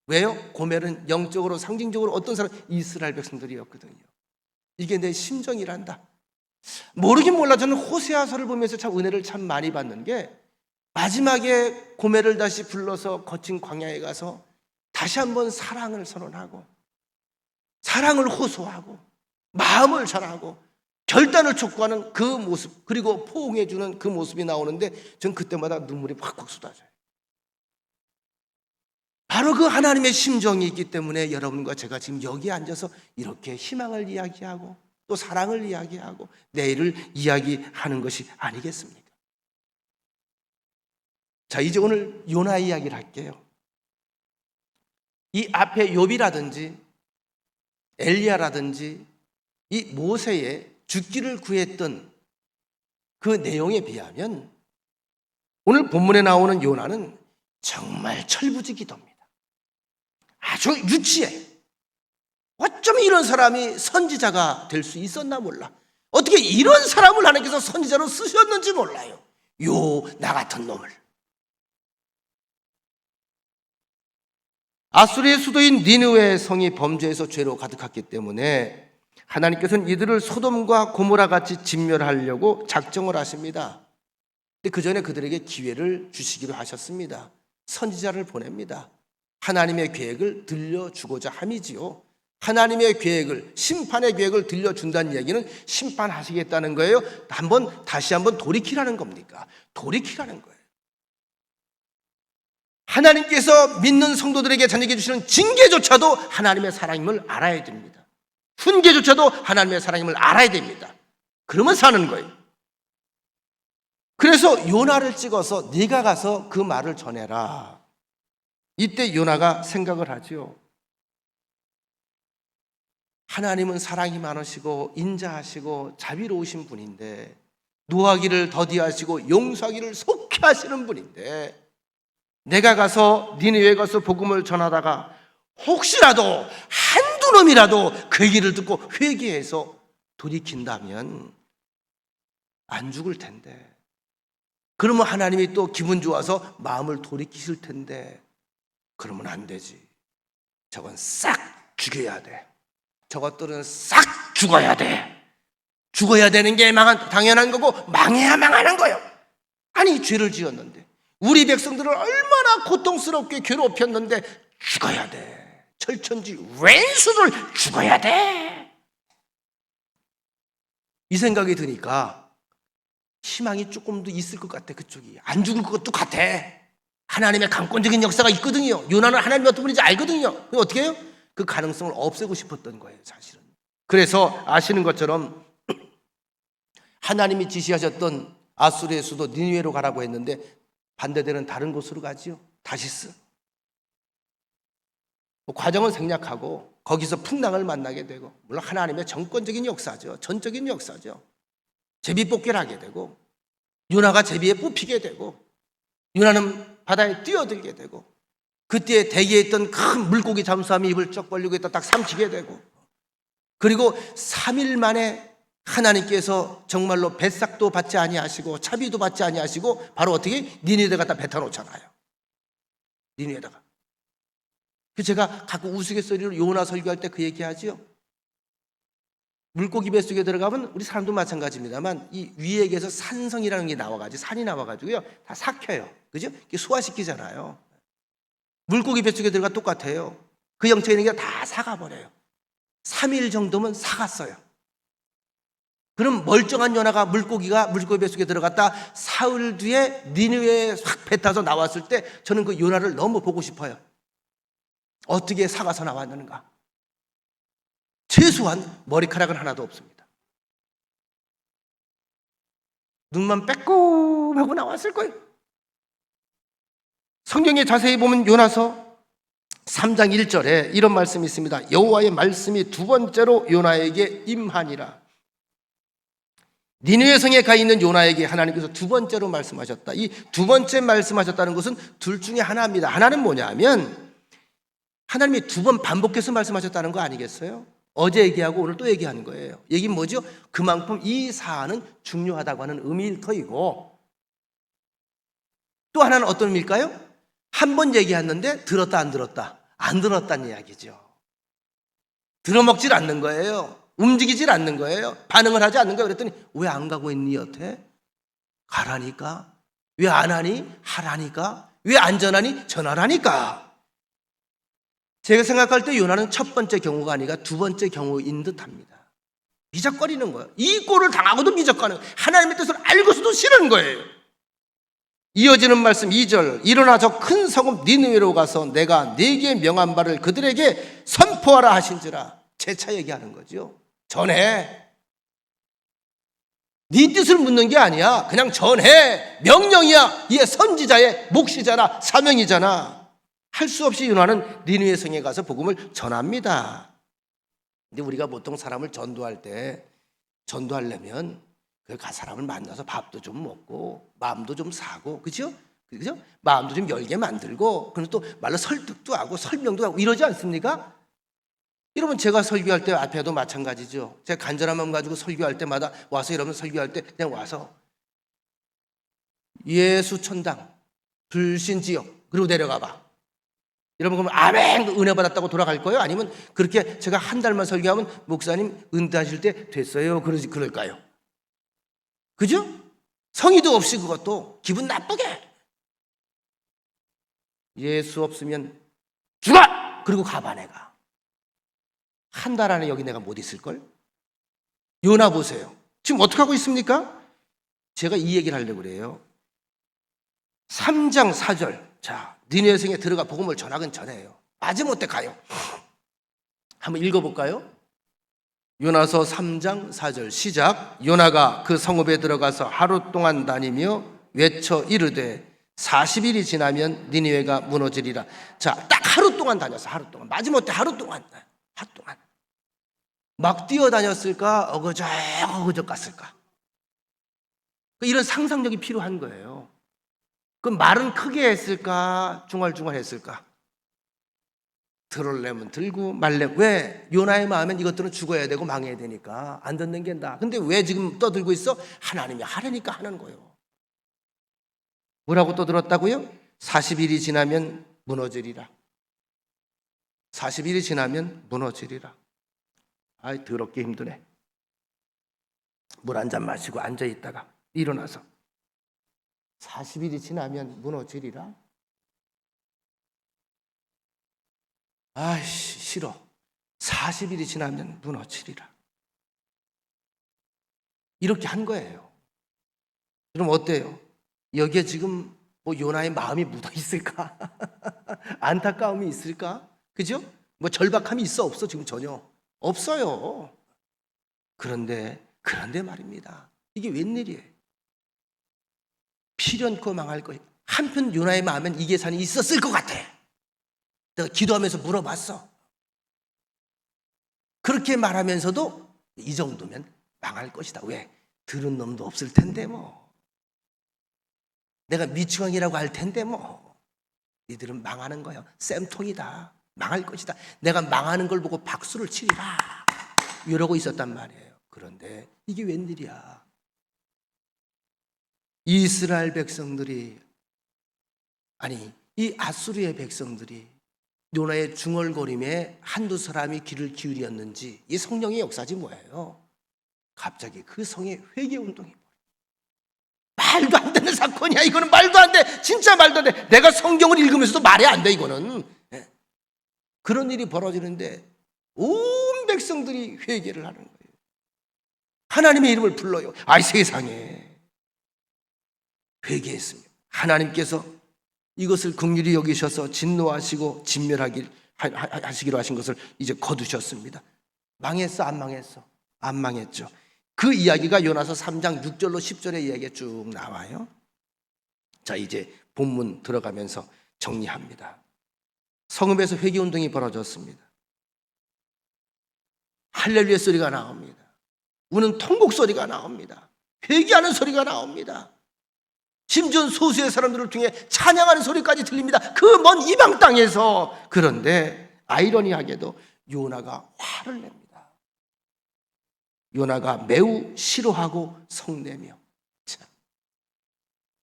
왜요? 고멜은 영적으로 상징적으로 어떤 사람? 이스라엘 백성들이었거든요. 이게 내 심정이란다. 모르긴 몰라. 저는 호세아서를 보면서 참 은혜를 참 많이 받는 게 마지막에 고멜을 다시 불러서 거친 광야에 가서 다시 한번 사랑을 선언하고 사랑을 호소하고 마음을 전하고 결단을 촉구하는 그 모습, 그리고 포옹해 주는 그 모습이 나오는데 전 그때마다 눈물이 팍팍 쏟아져요. 바로 그 하나님의 심정이 있기 때문에 여러분과 제가 지금 여기에 앉아서 이렇게 희망을 이야기하고 또 사랑을 이야기하고 내일을 이야기하는 것이 아니겠습니까? 자, 이제 오늘 요나 이야기를 할게요. 이 앞에 욥이라든지 엘리야라든지 이 모세의 죽기를 구했던 그 내용에 비하면 오늘 본문에 나오는 요나는 정말 철부지 기도입니다. 아주 유치해. 어쩌면 이런 사람이 선지자가 될 수 있었나 몰라. 어떻게 이런 사람을 하나님께서 선지자로 쓰셨는지 몰라요. 나 같은 놈을. 아수르의 수도인 니느웨 성이 범죄에서 죄로 가득했기 때문에 하나님께서는 이들을 소돔과 고모라 같이 진멸하려고 작정을 하십니다. 근데 그 전에 그들에게 기회를 주시기로 하셨습니다. 선지자를 보냅니다. 하나님의 계획을 들려주고자 함이지요. 하나님의 계획을, 심판의 계획을 들려준다는 얘기는 심판하시겠다는 거예요. 다시 한번 돌이키라는 겁니까? 돌이키라는 거예요. 하나님께서 믿는 성도들에게 자녀에게 주시는 징계조차도 하나님의 사랑임을 알아야 됩니다. 훈계조차도 하나님의 사랑임을 알아야 됩니다. 그러면 사는 거예요. 그래서 요나를 찍어서 네가 가서 그 말을 전해라. 이때 요나가 생각을 하죠. 하나님은 사랑이 많으시고 인자하시고 자비로우신 분인데 노하기를 더디하시고 용서하기를 속히 하시는 분인데 내가 가서 니느웨에 가서 복음을 전하다가 혹시라도 한두 놈이라도 그 얘기를 듣고 회개해서 돌이킨다면 안 죽을 텐데 그러면 하나님이 또 기분 좋아서 마음을 돌이키실 텐데 그러면 안 되지. 저건 싹 죽여야 돼. 저것들은 싹 죽어야 돼. 죽어야 되는 게 당연한 거고 망해야 망하는 거예요. 아니 죄를 지었는데 우리 백성들을 얼마나 고통스럽게 괴롭혔는데 죽어야 돼. 철천지 왼수를 죽어야 돼. 이 생각이 드니까 희망이 조금 더 있을 것 같아. 그쪽이 안 죽을 것도 같아. 하나님의 강권적인 역사가 있거든요. 요나는 하나님이 어떤 분인지 알거든요. 그럼 어떻게 해요? 그 가능성을 없애고 싶었던 거예요, 사실은. 그래서 아시는 것처럼 하나님이 지시하셨던 아수르의 수도 니느웨로 가라고 했는데 반대되는 다른 곳으로 가지요. 다시스. 과정은 생략하고 거기서 풍랑을 만나게 되고, 물론 하나님의 정권적인 역사죠. 전적인 역사죠. 제비뽑기를 하게 되고 요나가 제비에 뽑히게 되고 요나는 바다에 뛰어들게 되고 그때 대기에 있던 큰 물고기 잠수함이 입을 쩍 벌리고 있다 딱 삼키게 되고 그리고 3일 만에 하나님께서 정말로 뱃삭도 받지 아니하시고 차비도 받지 아니하시고 바로 어떻게 니느웨에 갖다 뱉어놓잖아요. 니느웨에다가. 제가 가끔 우스갯소리로 요나 설교할 때 그 얘기하지요. 물고기 뱃속에 들어가면 우리 사람도 마찬가지입니다만 이 위액에서 산성이라는 게 나와가지고 산이 나와가지고요 다 삭혀요. 그죠? 소화시키잖아요. 물고기 뱃속에 들어가 똑같아요. 그 영적인 게 다 사가버려요. 3일 정도면 사갔어요. 그럼 멀쩡한 요나가 물고기 뱃속에 들어갔다 사흘 뒤에 니느웨에 확 배 타서 나왔을 때 저는 그 요나를 너무 보고 싶어요. 어떻게 사가서 나왔는가. 최소한 머리카락은 하나도 없습니다. 눈만 빼꼼하고 나왔을 거예요. 성경에 자세히 보면 요나서 3장 1절에 이런 말씀이 있습니다. 여호와의 말씀이 두 번째로 요나에게 임하니라. 니느웨 성에 가 있는 요나에게 하나님께서 두 번째로 말씀하셨다. 이 두 번째 말씀하셨다는 것은 둘 중에 하나입니다. 하나는 뭐냐면 하나님이 두 번 반복해서 말씀하셨다는 거 아니겠어요? 어제 얘기하고 오늘 또 얘기하는 거예요. 얘기는 뭐죠? 그만큼 이 사안은 중요하다고 하는 의미일 터이고, 또 하나는 어떤 의미일까요? 한 번 얘기했는데 들었다 안 들었다? 안 들었다는 이야기죠. 들어먹질 않는 거예요. 움직이질 않는 거예요. 반응을 하지 않는 거예요. 그랬더니 왜 안 가고 있니 여태? 가라니까. 왜 안 하니? 하라니까. 왜 안 전하니? 전하라니까. 제가 생각할 때 요나는 첫 번째 경우가 아니라 두 번째 경우인 듯합니다. 미적거리는 거예요. 이 꼴을 당하고도 미적거리는 거예요. 하나님의 뜻을 알고서도 싫은 거예요. 이어지는 말씀 2절, 일어나 저 큰 성읍 니느웨로 가서 내가 네게 명한 바를 그들에게 선포하라 하신지라. 재차 얘기하는 거죠. 전해. 네 뜻을 묻는 게 아니야. 그냥 전해. 명령이야. 이게 선지자의 몫이잖아. 사명이잖아. 할 수 없이 요나는 니느웨 성에 가서 복음을 전합니다. 근데 우리가 보통 사람을 전도하려면 그 사람을 만나서 밥도 좀 먹고 마음도 좀 사고, 그죠? 마음도 좀 열게 만들고, 그리고 또 말로 설득도 하고 설명도 하고 이러지 않습니까? 여러분, 제가 설교할 때 앞에도 마찬가지죠. 제가 간절한 마음 가지고 설교할 때마다 와서 여러분 설교할 때 그냥 와서 예수 천당 불신지역 그리고 내려가 봐. 여러분 그러면 아멘 은혜 받았다고 돌아갈 거예요? 아니면 그렇게 제가 한 달만 설교하면 목사님 은퇴하실 때 됐어요 그럴까요? 그죠? 성의도 없이 그것도 기분 나쁘게 예수 없으면 죽어! 그리고 가봐. 내가 한 달 안에 여기 내가 못 있을걸? 요나 보세요. 지금 어떻게 하고 있습니까? 제가 이 얘기를 하려고 그래요. 3장 4절. 자, 니느웨 성에 들어가 복음을 전하긴 전해요. 마지못해 가요. 한번 읽어볼까요? 요나서 3장 4절 시작. 요나가 그 성읍에 들어가서 하루 동안 다니며 외쳐 이르되 40일이 지나면 니느웨가 무너지리라. 자, 딱 하루 동안 다녔어. 하루 동안. 마지못해 하루 동안. 막 뛰어다녔을까? 어그적 갔을까? 이런 상상력이 필요한 거예요. 그럼 말은 크게 했을까? 중얼중얼 했을까? 들으려면 들고 말려면, 왜? 요나의 마음엔 이것들은 죽어야 되고 망해야 되니까 안 듣는 게 나. 근데 왜 지금 떠들고 있어? 하나님이 하라니까 하는 거예요. 뭐라고 떠들었다고요? 40일이 지나면 무너지리라. 40일이 지나면 무너지리라. 아이, 더럽게 힘드네. 물 한 잔 마시고 앉아있다가 일어나서 40일이 지나면 무너지리라. 아이씨, 싫어. 40일이 지나면 무너지리라. 이렇게 한 거예요. 그럼 어때요? 여기에 지금 뭐 요나의 마음이 묻어 있을까? 안타까움이 있을까? 그죠? 뭐 절박함이 있어? 없어? 지금 전혀 없어요. 그런데 말입니다. 이게 웬일이에요? 필연코 망할 거예요. 한편 요나의 마음엔 이 계산이 있었을 것 같아. 내가 기도하면서 물어봤어. 그렇게 말하면서도 이 정도면 망할 것이다. 왜? 들은 놈도 없을 텐데 뭐. 내가 미추왕이라고 할 텐데 뭐. 니들은 망하는 거야. 쌤통이다. 망할 것이다. 내가 망하는 걸 보고 박수를 치리라. 이러고 있었단 말이에요. 그런데 이게 웬일이야. 이스라엘 백성들이, 아니 이 아수르의 백성들이 요나의 중얼거림에 한두 사람이 귀를 기울였는지, 이 성령의 역사지 뭐예요. 갑자기 그 성에 회개운동이 말도 안 되는 되는 사건이야. 이거는 말도 안 돼. 진짜 말도 안 돼. 내가 성경을 읽으면서도 말이 안 돼, 이거는. 그런 일이 벌어지는데 온 백성들이 회개를 하는 거예요. 하나님의 이름을 불러요. 아이, 세상에. 회개했습니다. 하나님께서 이것을 긍휼히 여기셔서 진노하시고 진멸하시기로 하신 것을 이제 거두셨습니다. 망했어, 안 망했어? 안 망했죠. 그 이야기가 요나서 3장 6절로 10절의 이야기가 쭉 나와요. 자, 이제 본문 들어가면서 정리합니다. 성읍에서 회개운동이 벌어졌습니다. 할렐루야 소리가 나옵니다. 우는 통곡 소리가 나옵니다. 회개하는 소리가 나옵니다. 심지어 소수의 사람들을 통해 찬양하는 소리까지 들립니다. 그 먼 이방 땅에서. 그런데 아이러니하게도 요나가 화를 냅니다. 요나가 매우 싫어하고 성내며. 참,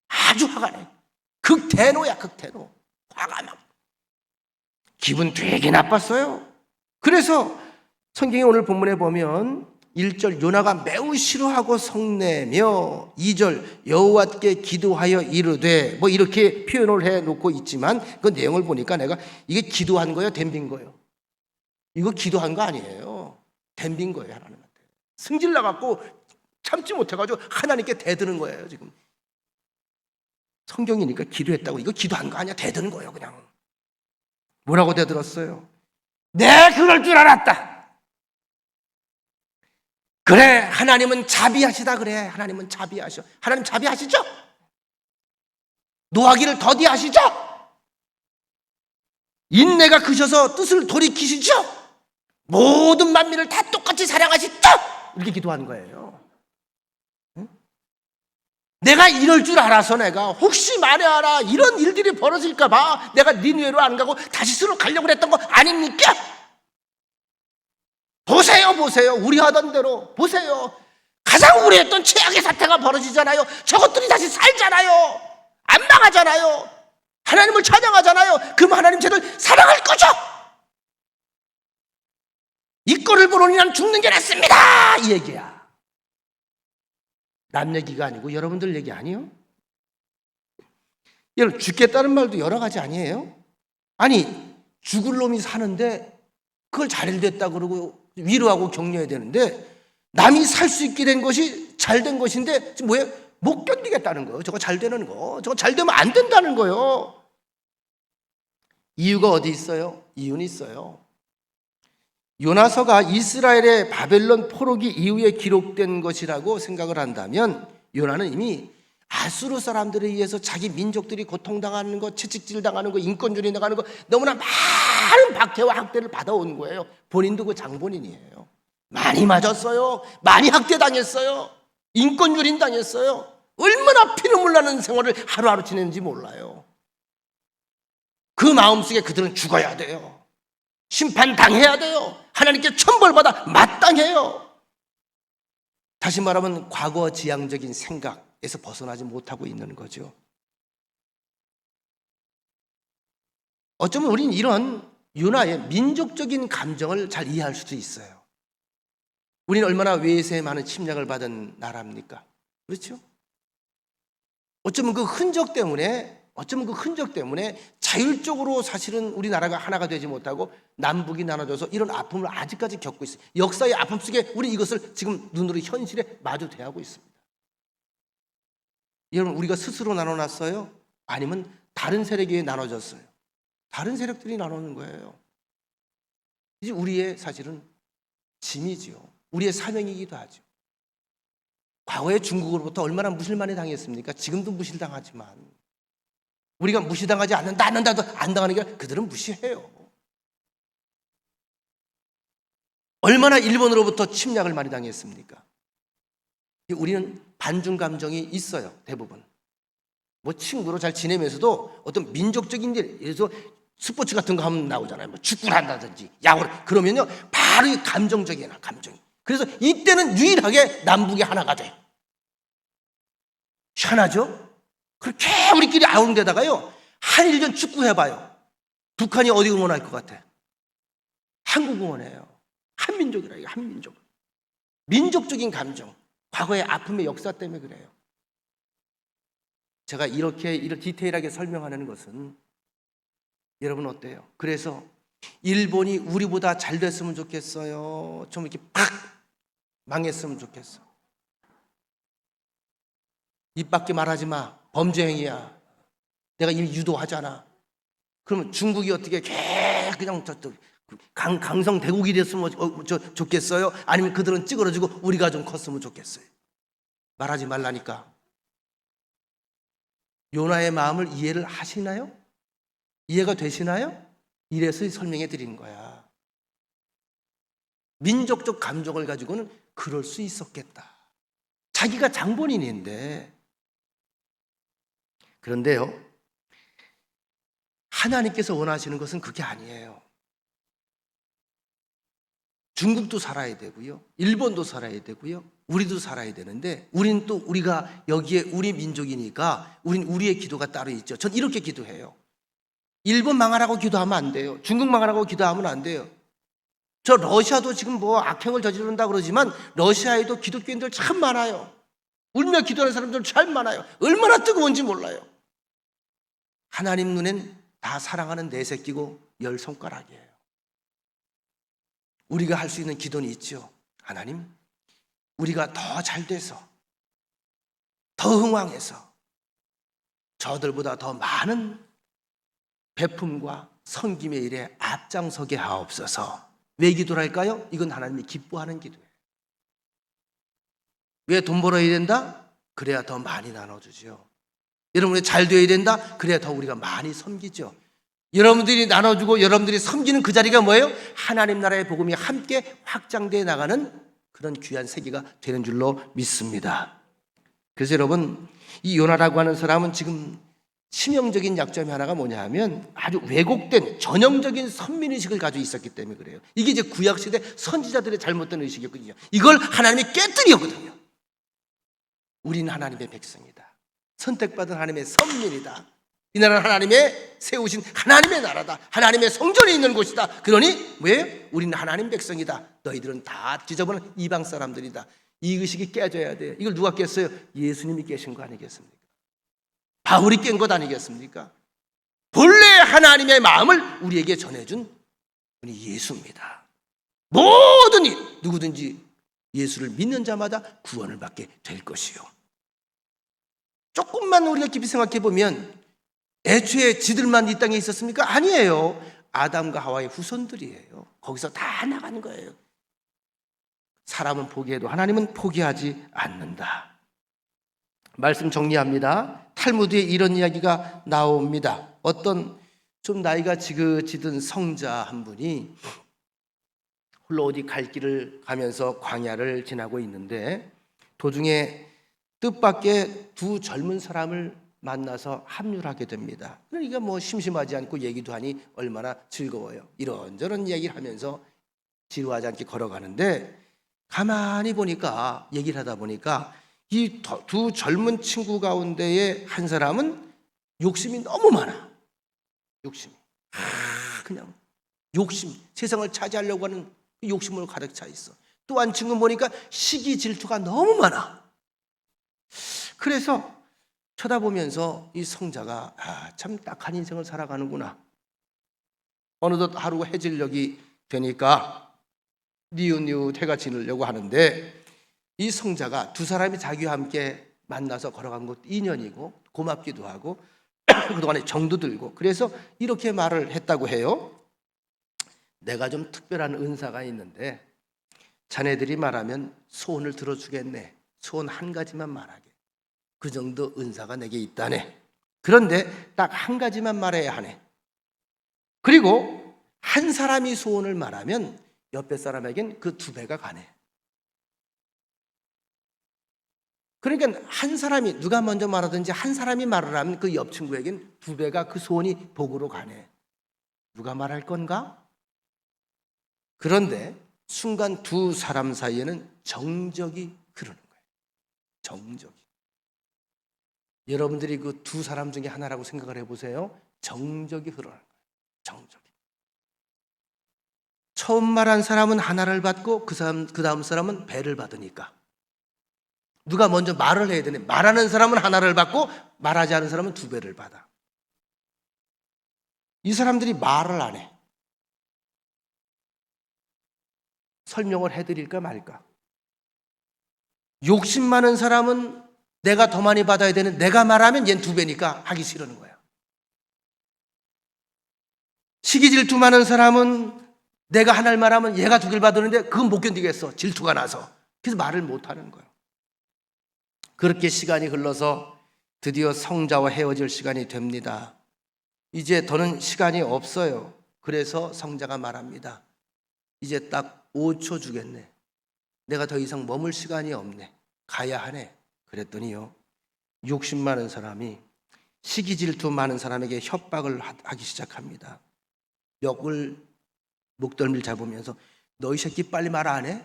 아주 화가 나요. 극대노야, 극대노. 화가 막. 기분 되게 나빴어요. 그래서 성경의 오늘 본문에 보면 1절 요나가 매우 싫어하고 성내며, 2절 여호와께 기도하여 이르되, 뭐 이렇게 표현을 해놓고 있지만 그 내용을 보니까 내가 이게 기도한 거예요, 덤빈 거예요? 이거 기도한 거 아니에요. 덤빈 거예요. 하나님한테 승질 나갖고 참지 못해가지고 하나님께 대드는 거예요. 지금 성경이니까 기도했다고, 이거 기도한 거 아니야. 대드는 거예요. 그냥 뭐라고 대들었어요? 내 그럴 줄 알았다. 그래, 하나님은 자비하시다. 그래, 하나님은 자비하셔. 하나님 자비하시죠? 노하기를 더디하시죠? 인내가 크셔서 뜻을 돌이키시죠? 모든 만민을 다 똑같이 사랑하시죠? 이렇게 기도한 거예요. 응? 내가 이럴 줄 알아서, 내가 혹시 만에 하나 이런 일들이 벌어질까 봐 내가 니느웨로 안 가고 다시스로 가려고 했던 거 아닙니까? 보세요. 우리 하던 대로 보세요. 가장 우려했던 최악의 사태가 벌어지잖아요. 저것들이 다시 살잖아요. 안 망하잖아요. 하나님을 찬양하잖아요. 그럼 하나님 쟤들 사랑할 거죠? 이 꼴을 보노니 난 죽는 게 낫습니다, 이 얘기야. 남 얘기가 아니고 여러분들 얘기 아니에요? 여러분, 죽겠다는 말도 여러 가지 아니에요? 아니, 죽을 놈이 사는데 그걸 잘됐다 그러고 위로하고 격려해야 되는데, 남이 살 수 있게 된 것이 잘된 것인데 지금 뭐예요? 못 견디겠다는 거예요. 저거 잘 되는 거, 저거 잘 되면 안 된다는 거예요. 이유가 어디 있어요? 이유는 있어요. 요나서가 이스라엘의 바벨론 포로기 이후에 기록된 것이라고 생각을 한다면, 요나는 이미 아수르 사람들에 의해서 자기 민족들이 고통당하는 거, 채찍질 당하는 거, 인권주의 나가는 거, 너무나 많은 박해와 학대를 받아온 거예요. 본인도 그 장본인이에요. 많이 맞았어요. 많이 학대당했어요. 인권주의 당했어요. 얼마나 피눈물 나는 생활을 하루하루 지내는지 몰라요. 그 마음속에 그들은 죽어야 돼요. 심판당해야 돼요. 하나님께 천벌받아 마땅해요. 다시 말하면 과거 지향적인 생각에서 벗어나지 못하고 있는 거죠. 어쩌면 우리는 이런 요나의 민족적인 감정을 잘 이해할 수도 있어요. 우리는 얼마나 외세에 많은 침략을 받은 나라입니까? 그렇죠? 어쩌면 그 흔적 때문에 자율적으로 사실은 우리나라가 하나가 되지 못하고 남북이 나눠져서 이런 아픔을 아직까지 겪고 있어요. 역사의 아픔 속에 우리 이것을 지금 눈으로 현실에 마주 대하고 있습니다. 여러분, 우리가 스스로 나눠놨어요? 아니면 다른 세력에 나눠졌어요? 다른 세력들이 나누는 거예요. 이제 우리의 사실은 짐이지요. 우리의 사명이기도 하죠. 과거에 중국으로부터 얼마나 무실만이 당했습니까? 지금도 무실당하지만 우리가 무시당하지 않는다도 안 당하는 게 그들은 무시해요. 얼마나 일본으로부터 침략을 많이 당했습니까? 우리는 반중 감정이 있어요. 대부분. 뭐 친구로 잘 지내면서도 어떤 민족적인 일, 예를 들어서 스포츠 같은 거 하면 나오잖아요. 뭐 축구를 한다든지 야구를. 그러면요 바로 감정적이에요. 감정이. 그래서 이때는 유일하게 남북이 하나가 돼. 희한하죠? 그렇게 우리끼리 아우는 데다가요, 한일전 축구 해봐요. 북한이 어디 응원할 것 같아? 한국 응원해요. 한민족이라, 이게 한민족. 민족적인 감정, 과거의 아픔의 역사 때문에 그래요. 제가 이렇게 디테일하게 설명하는 것은 여러분 어때요? 그래서 일본이 우리보다 잘 됐으면 좋겠어요? 좀 이렇게 팍 망했으면 좋겠어? 입 밖에 말하지 마. 범죄 행위야. 내가 일 유도하잖아. 그러면 중국이 어떻게 그냥 강성 대국이 됐으면 좋겠어요? 아니면 그들은 찌그러지고 우리가 좀 컸으면 좋겠어요? 말하지 말라니까. 요나의 마음을 이해를 하시나요? 이해가 되시나요? 이래서 설명해 드리는 거야. 민족적 감정을 가지고는 그럴 수 있었겠다. 자기가 장본인인데. 그런데요, 하나님께서 원하시는 것은 그게 아니에요. 중국도 살아야 되고요, 일본도 살아야 되고요, 우리도 살아야 되는데, 우리는 또 우리가 여기에 우리 민족이니까 우린 우리의 기도가 따로 있죠. 전 이렇게 기도해요. 일본 망하라고 기도하면 안 돼요. 중국 망하라고 기도하면 안 돼요. 저 러시아도 지금 뭐 악행을 저지른다 그러지만 러시아에도 기독교인들 참 많아요. 울며 기도하는 사람들 참 많아요. 얼마나 뜨거운지 몰라요. 하나님 눈엔 다 사랑하는 네 새끼고 10손가락이에요. 우리가 할 수 있는 기도는 있죠. 하나님, 우리가 더 잘 돼서, 더 흥왕해서 저들보다 더 많은 베품과 섬김의 일에 앞장서게 하옵소서. 왜 기도를 할까요? 이건 하나님이 기뻐하는 기도예요. 왜 돈 벌어야 된다? 그래야 더 많이 나눠주죠. 여러분이 잘 되어야 된다? 그래야 더 우리가 많이 섬기죠. 여러분들이 나눠주고 여러분들이 섬기는 그 자리가 뭐예요? 하나님 나라의 복음이 함께 확장되어 나가는 그런 귀한 세계가 되는 줄로 믿습니다. 그래서 여러분, 이 요나라고 하는 사람은 지금 치명적인 약점이 하나가 뭐냐 하면 아주 왜곡된 전형적인 선민의식을 가지고 있었기 때문에 그래요. 이게 이제 구약시대 선지자들의 잘못된 의식이었거든요. 이걸 하나님이 깨뜨리거든요. 우리는 하나님의 백성이다. 선택받은 하나님의 선민이다. 이 나라는 하나님의 세우신 하나님의 나라다. 하나님의 성전이 있는 곳이다. 그러니 왜? 우리는 하나님 백성이다. 너희들은 다 뒤져보는 이방 사람들이다. 이 의식이 깨져야 돼요. 이걸 누가 깼어요? 예수님이 깨신 거 아니겠습니까? 바울이 깬 것 아니겠습니까? 본래 하나님의 마음을 우리에게 전해준 분이 예수입니다. 모든 누구든지 예수를 믿는 자마다 구원을 받게 될 것이요. 조금만 우리가 깊이 생각해 보면 애초에 지들만 이 땅에 있었습니까? 아니에요. 아담과 하와의 후손들이에요. 거기서 다 나가는 거예요. 사람은 포기해도 하나님은 포기하지 않는다. 말씀 정리합니다. 탈무드에 이런 이야기가 나옵니다. 어떤 좀 나이가 지긋지든 성자 한 분이 홀로 어디 갈 길을 가면서 광야를 지나고 있는데 도중에 뜻밖의 두 젊은 사람을 만나서 합류를 하게 됩니다. 그러니까 뭐 심심하지 않고 얘기도 하니 얼마나 즐거워요. 이런저런 얘기를 하면서 지루하지 않게 걸어가는데 가만히 보니까 얘기를 하다 보니까 이 두 젊은 친구 가운데에 한 사람은 욕심이 너무 많아. 욕심이. 그냥 욕심, 세상을 차지하려고 하는 욕심으로 가득 차 있어. 또 한 친구 보니까 시기 질투가 너무 많아. 그래서 쳐다보면서 이 성자가 참 딱한 인생을 살아가는구나. 어느덧 하루가 해질녘이 되니까 니웃니웃 해가 지느려고 하는데 이 성자가 두 사람이 자기와 함께 만나서 걸어간 것도 인연이고 고맙기도 하고 그동안에 정도 들고 그래서 이렇게 말을 했다고 해요. 내가 좀 특별한 은사가 있는데 자네들이 말하면 소원을 들어주겠네. 소원 한 가지만 말하게. 그 정도 은사가 내게 있다네. 그런데 딱 한 가지만 말해야 하네. 그리고 한 사람이 소원을 말하면 옆에 사람에겐 그 2배가 가네. 그러니까 한 사람이 누가 먼저 말하든지 한 사람이 말을 하면 그 옆 친구에겐 2배가 그 소원이 복으로 가네. 누가 말할 건가? 그런데 순간 두 사람 사이에는 정적이 흐르는 거예요. 정적이. 여러분들이 그 두 사람 중에 하나라고 생각을 해보세요. 정적이 흐르는 거예요. 정적이. 처음 말한 사람은 하나를 받고 그 다음 사람은 배를 받으니까 누가 먼저 말을 해야 되네. 말하는 사람은 하나를 받고 말하지 않은 사람은 2배를 받아. 이 사람들이 말을 안 해. 설명을 해드릴까 말까. 욕심 많은 사람은 내가 더 많이 받아야 되는, 내가 말하면 얜 2배니까 하기 싫은 거야. 시기 질투 많은 사람은 내가 하나를 말하면 얘가 2개를 받았는데 그건 못 견디겠어. 질투가 나서. 그래서 말을 못 하는 거야. 그렇게 시간이 흘러서 드디어 성자와 헤어질 시간이 됩니다. 이제 더는 시간이 없어요. 그래서 성자가 말합니다. 이제 딱 5초 주겠네. 내가 더 이상 머물 시간이 없네. 가야 하네. 그랬더니요, 욕심 많은 사람이 시기 질투 많은 사람에게 협박을 하기 시작합니다. 목덜미를 잡으면서 너 이 새끼 빨리 말 안 해?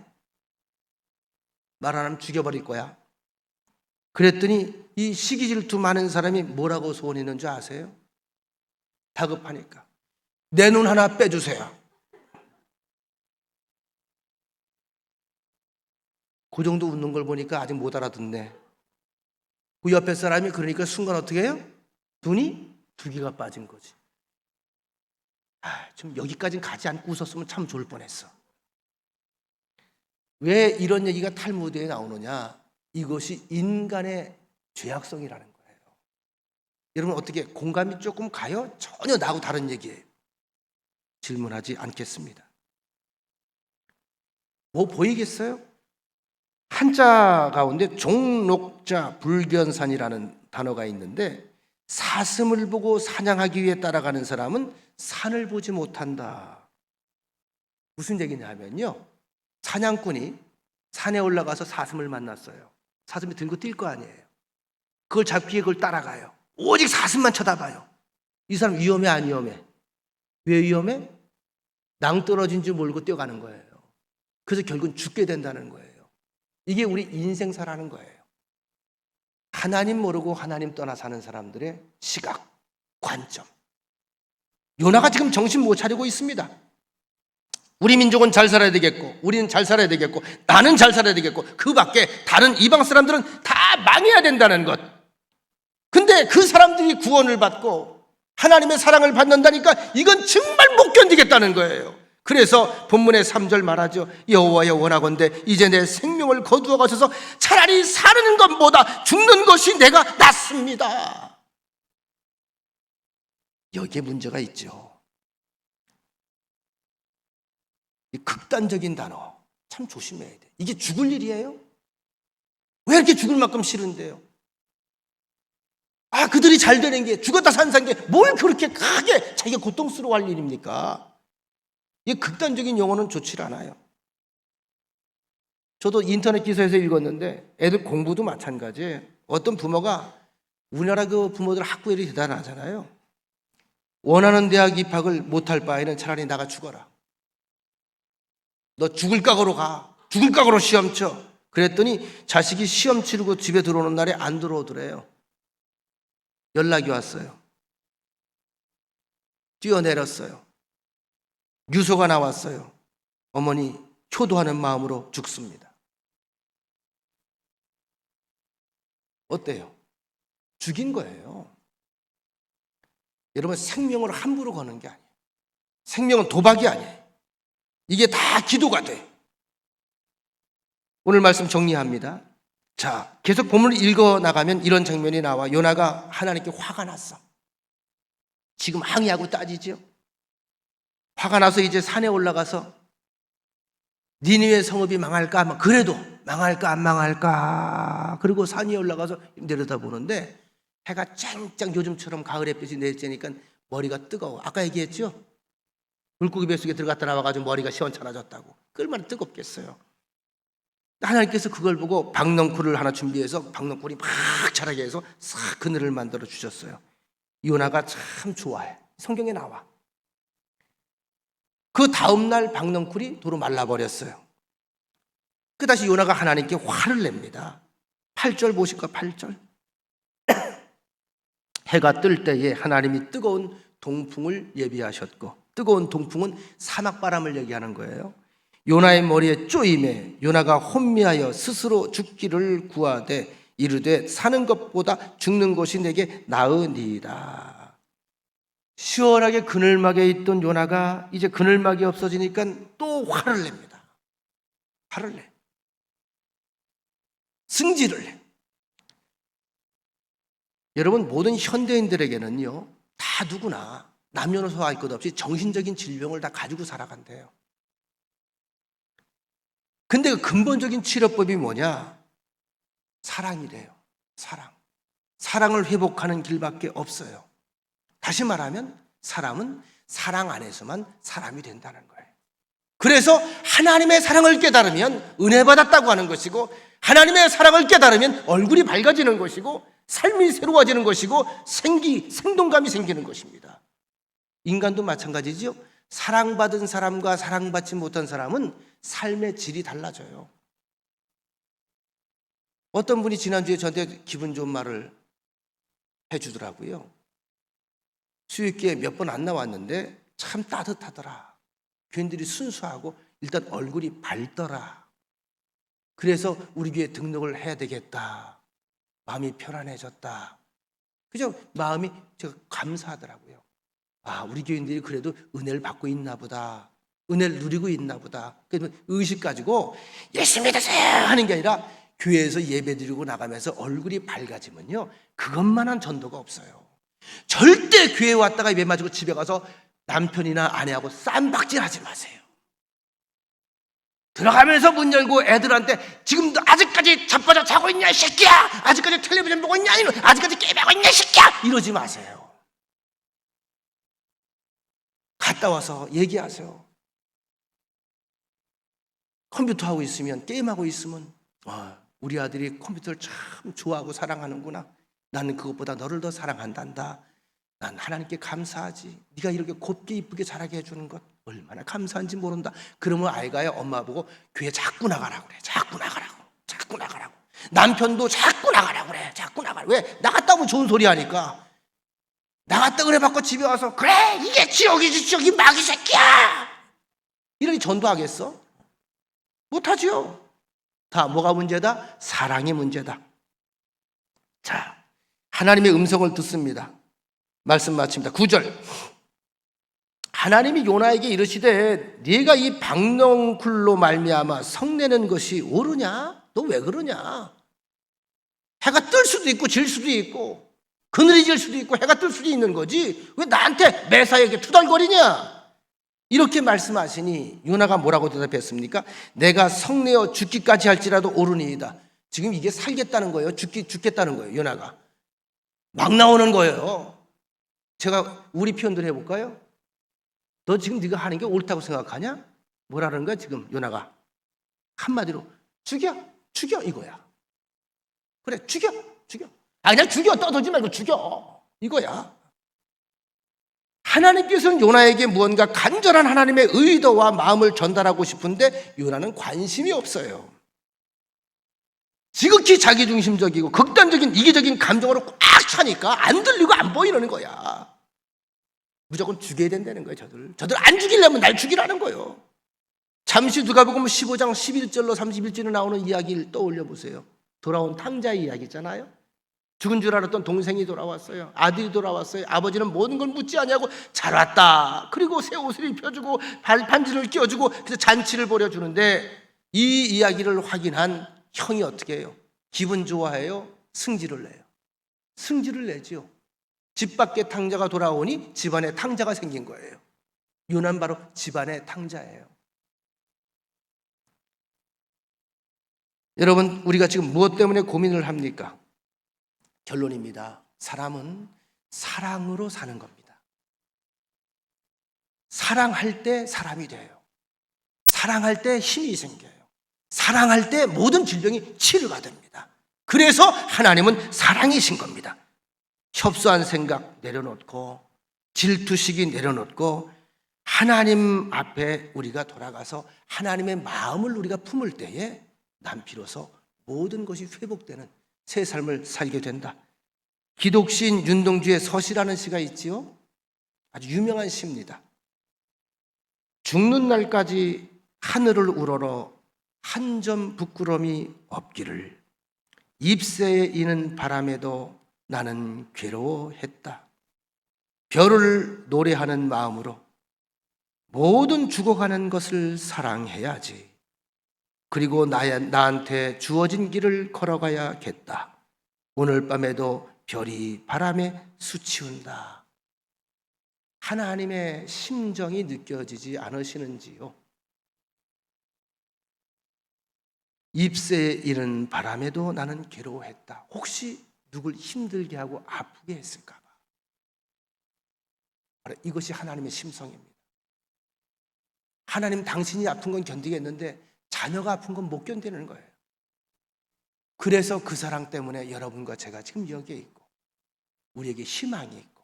말 안 하면 죽여버릴 거야. 그랬더니 이 시기 질투 많은 사람이 뭐라고 소원했는 줄 아세요? 다급하니까 내 눈 하나 빼주세요. 그 정도 웃는 걸 보니까 아직 못 알아듣네. 그 옆에 사람이 그러니까 순간 어떻게 해요? 눈이 2개가 빠진 거지. 좀 여기까지는 가지 않고 웃었으면 참 좋을 뻔했어. 왜 이런 얘기가 탈무드에 나오느냐? 이것이 인간의 죄악성이라는 거예요. 여러분 어떻게 공감이 조금 가요? 전혀 나하고 다른 얘기예요. 질문하지 않겠습니다. 뭐 보이겠어요? 한자 가운데 종록자 불견산이라는 단어가 있는데, 사슴을 보고 사냥하기 위해 따라가는 사람은 산을 보지 못한다. 무슨 얘기냐면요, 사냥꾼이 산에 올라가서 사슴을 만났어요. 사슴이 들고 뛸 거 아니에요. 그걸 잡기 위해 그걸 따라가요. 오직 사슴만 쳐다봐요. 이 사람 위험해 안 위험해? 왜 위험해? 낭떠러진 줄 모르고 뛰어가는 거예요. 그래서 결국은 죽게 된다는 거예요. 이게 우리 인생사라는 거예요. 하나님 모르고 하나님 떠나 사는 사람들의 시각, 관점. 요나가 지금 정신 못 차리고 있습니다. 우리 민족은 잘 살아야 되겠고, 우리는 잘 살아야 되겠고, 나는 잘 살아야 되겠고, 그 밖에 다른 이방 사람들은 다 망해야 된다는 것. 근데 그 사람들이 구원을 받고 하나님의 사랑을 받는다니까 이건 정말 못 견디겠다는 거예요. 그래서 본문의 3절 말하죠. 여호와여 원하건대 이제 내 생명을 거두어 가셔서 차라리 사는 것보다 죽는 것이 내가 낫습니다. 여기에 문제가 있죠. 이 극단적인 단어 참 조심해야 돼. 이게 죽을 일이에요? 왜 이렇게 죽을 만큼 싫은데요? 그들이 잘 되는 게, 죽었다 산다는 게 뭘 그렇게 크게 자기가 고통스러워할 일입니까? 이 극단적인 용어는 좋지 않아요. 저도 인터넷 기사에서 읽었는데 애들 공부도 마찬가지예요. 어떤 부모가, 우리나라 그 부모들 학구열이 대단하잖아요. 원하는 대학 입학을 못할 바에는 차라리 나가 죽어라. 너 죽을 각오로 가. 죽을 각오로 시험 쳐. 그랬더니 자식이 시험 치르고 집에 들어오는 날에 안 들어오더래요. 연락이 왔어요. 뛰어내렸어요. 유서가 나왔어요. 어머니 효도하는 마음으로 죽습니다. 어때요? 죽인 거예요. 여러분, 생명을 함부로 거는 게 아니에요. 생명은 도박이 아니에요. 이게 다 기도가 돼. 오늘 말씀 정리합니다. 자, 계속 본문을 읽어 나가면 이런 장면이 나와. 요나가 하나님께 화가 났어. 지금 항의하고 따지죠. 화가 나서 이제 산에 올라가서 니느웨 성읍이 망할까? 그래도 망할까 안 망할까? 그리고 산 위에 올라가서 내려다보는데 해가 쨍쨍 요즘처럼 가을 햇빛이 내리쬐니까 머리가 뜨거워. 아까 얘기했죠? 물고기 뱃속에 들어갔다 나와가지고 머리가 시원찮아졌다고. 얼마나 뜨겁겠어요. 하나님께서 그걸 보고 박넝쿨을 하나 준비해서 박넝쿨이 막 자라게 해서 싹 그늘을 만들어 주셨어요. 요나가 참 좋아해. 성경에 나와. 그 다음날 박넝쿨이 도로 말라버렸어요. 그 다시 요나가 하나님께 화를 냅니다. 8절 보실까? 8절. 해가 뜰 때에 하나님이 뜨거운 동풍을 예비하셨고, 뜨거운 동풍은 사막바람을 얘기하는 거예요. 요나의 머리에 쪼임에 요나가 혼미하여 스스로 죽기를 구하되 이르되 사는 것보다 죽는 것이 내게 나으니이다. 시원하게 그늘막에 있던 요나가 이제 그늘막이 없어지니까 또 화를 냅니다. 화를 내. 승질을 내. 여러분, 모든 현대인들에게는요, 다 누구나 남녀노소 할 것 없이 정신적인 질병을 다 가지고 살아간대요. 근데 그 근본적인 치료법이 뭐냐? 사랑이래요. 사랑. 사랑을 회복하는 길밖에 없어요. 다시 말하면 사람은 사랑 안에서만 사람이 된다는 거예요. 그래서 하나님의 사랑을 깨달으면 은혜 받았다고 하는 것이고, 하나님의 사랑을 깨달으면 얼굴이 밝아지는 것이고, 삶이 새로워지는 것이고, 생동감이 생기는 것입니다. 인간도 마찬가지죠. 사랑받은 사람과 사랑받지 못한 사람은 삶의 질이 달라져요. 어떤 분이 지난주에 저한테 기분 좋은 말을 해주더라고요. 수요일에 몇 번 안 나왔는데 참 따뜻하더라. 교인들이 순수하고 일단 얼굴이 밝더라. 그래서 우리 교회 등록을 해야 되겠다. 마음이 편안해졌다. 그죠? 마음이 제가 감사하더라고요. 아, 우리 교인들이 그래도 은혜를 받고 있나 보다. 은혜를 누리고 있나 보다. 그래서 의식 가지고 예수 믿으세요 하는 게 아니라 교회에서 예배 드리고 나가면서 얼굴이 밝아지면요, 그것만한 전도가 없어요. 절대 교회 왔다가 예배 맞고 집에 가서 남편이나 아내하고 쌈박질 하지 마세요. 들어가면서 문 열고 애들한테 지금도 아직까지 자빠져 자고 있냐 이 새끼야, 아직까지 텔레비전 보고 있냐, 아직까지 게임하고 있냐 이 새끼야, 이러지 마세요. 갔다 와서 얘기하세요. 컴퓨터 하고 있으면, 게임하고 있으면, 우리 아들이 컴퓨터를 참 좋아하고 사랑하는구나. 나는 그것보다 너를 더 사랑한단다. 난 하나님께 감사하지. 네가 이렇게 곱게 이쁘게 자라게 해주는 것 얼마나 감사한지 모른다. 그러면 아이가요, 엄마 보고 교회 자꾸 나가라고 그래. 자꾸 나가라고. 남편도 자꾸 나가라고 그래. 자꾸 나가라고. 왜? 나갔다 오면 좋은 소리 하니까. 나갔다 그래 받고 집에 와서 그래, 이게 지옥이지, 지옥이 마귀 새끼야, 이러니 전도하겠어? 못하지요. 다 뭐가 문제다? 사랑이 문제다. 자, 하나님의 음성을 듣습니다. 말씀 마칩니다. 9절. 하나님이 요나에게 이르시되 네가 이 박넝쿨로 말미암아 성내는 것이 옳으냐? 너 왜 그러냐? 해가 뜰 수도 있고 질 수도 있고 그늘이 질 수도 있고 해가 뜰 수도 있는 거지 왜 나한테 매사에게 투덜거리냐? 이렇게 말씀하시니 요나가 뭐라고 대답했습니까? 내가 성내어 죽기까지 할지라도 옳으니이다. 지금 이게 살겠다는 거예요? 죽겠다는 거예요? 요나가 막 나오는 거예요. 제가 우리 표현대로 해볼까요? 너 지금 네가 하는 게 옳다고 생각하냐? 뭐라는 거야 지금 요나가? 한마디로 죽여 이거야. 그래, 죽여. 그냥 죽여, 떠들지 말고 죽여, 이거야. 하나님께서는 요나에게 무언가 간절한 하나님의 의도와 마음을 전달하고 싶은데 요나는 관심이 없어요. 지극히 자기중심적이고 극단적인 이기적인 감정으로 꽉 차니까 안 들리고 안 보이는 거야. 무조건 죽여야 된다는 거예요. 저들 안 죽이려면 날 죽이라는 거예요. 잠시 누가복음 15장 11절로 31절에 나오는 이야기를 떠올려 보세요. 돌아온 탕자의 이야기 있잖아요. 죽은 줄 알았던 동생이 돌아왔어요. 아들이 돌아왔어요. 아버지는 모든 걸 묻지 않냐고 잘 왔다. 그리고 새 옷을 입혀주고 반지를 끼워주고 그래서 잔치를 벌여주는데 이 이야기를 확인한 형이 어떻게 해요? 기분 좋아해요? 승질을 내요? 승질을 내죠. 집 밖에 탕자가 돌아오니 집안에 탕자가 생긴 거예요. 요나는 바로 집안의 탕자예요. 여러분, 우리가 지금 무엇 때문에 고민을 합니까? 결론입니다. 사람은 사랑으로 사는 겁니다. 사랑할 때 사람이 돼요. 사랑할 때 힘이 생겨요. 사랑할 때 모든 질병이 치료가 됩니다. 그래서 하나님은 사랑이신 겁니다. 협소한 생각 내려놓고 질투시기 내려놓고 하나님 앞에 우리가 돌아가서 하나님의 마음을 우리가 품을 때에 난 비로소 모든 것이 회복되는 새 삶을 살게 된다. 기독시인 윤동주의 서시라는 시가 있지요. 아주 유명한 시입니다. 죽는 날까지 하늘을 우러러 한 점 부끄러움이 없기를. 잎새에 이는 바람에도 나는 괴로워했다. 별을 노래하는 마음으로 모든 죽어가는 것을 사랑해야지. 그리고 나한테 주어진 길을 걸어가야겠다. 오늘 밤에도 별이 바람에 스치운다. 하나님의 심정이 느껴지지 않으시는지요? 잎새에 이른 바람에도 나는 괴로워했다. 혹시 누굴 힘들게 하고 아프게 했을까 봐. 이것이 하나님의 심성입니다. 하나님, 당신이 아픈 건 견디겠는데 자녀가 아픈 건 못 견디는 거예요. 그래서 그 사랑 때문에 여러분과 제가 지금 여기에 있고 우리에게 희망이 있고,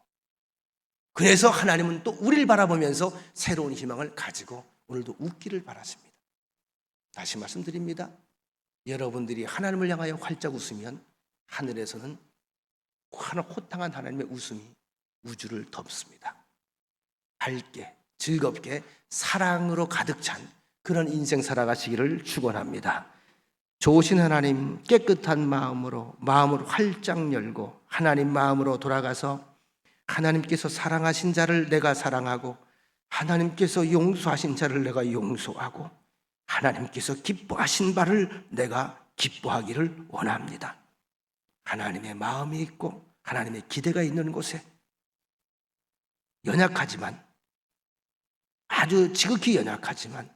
그래서 하나님은 또 우리를 바라보면서 새로운 희망을 가지고 오늘도 웃기를 바라십니다. 다시 말씀드립니다. 여러분들이 하나님을 향하여 활짝 웃으면 하늘에서는 호탕한 하나님의 웃음이 우주를 덮습니다. 밝게, 즐겁게, 사랑으로 가득 찬 그런 인생 살아가시기를 축원합니다. 좋으신 하나님, 깨끗한 마음으로 마음을 활짝 열고 하나님 마음으로 돌아가서 하나님께서 사랑하신 자를 내가 사랑하고 하나님께서 용서하신 자를 내가 용서하고 하나님께서 기뻐하신 바를 내가 기뻐하기를 원합니다. 하나님의 마음이 있고 하나님의 기대가 있는 곳에 연약하지만, 아주 지극히 연약하지만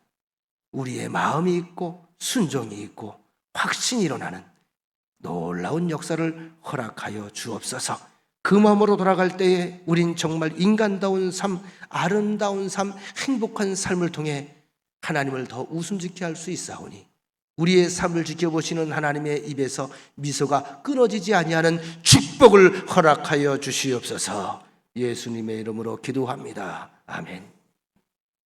우리의 마음이 있고 순종이 있고 확신이 일어나는 놀라운 역사를 허락하여 주옵소서. 그 마음으로 돌아갈 때에 우린 정말 인간다운 삶, 아름다운 삶, 행복한 삶을 통해 하나님을 더 웃음짓게 할 수 있사오니 우리의 삶을 지켜보시는 하나님의 입에서 미소가 끊어지지 아니하는 축복을 허락하여 주시옵소서. 예수님의 이름으로 기도합니다. 아멘.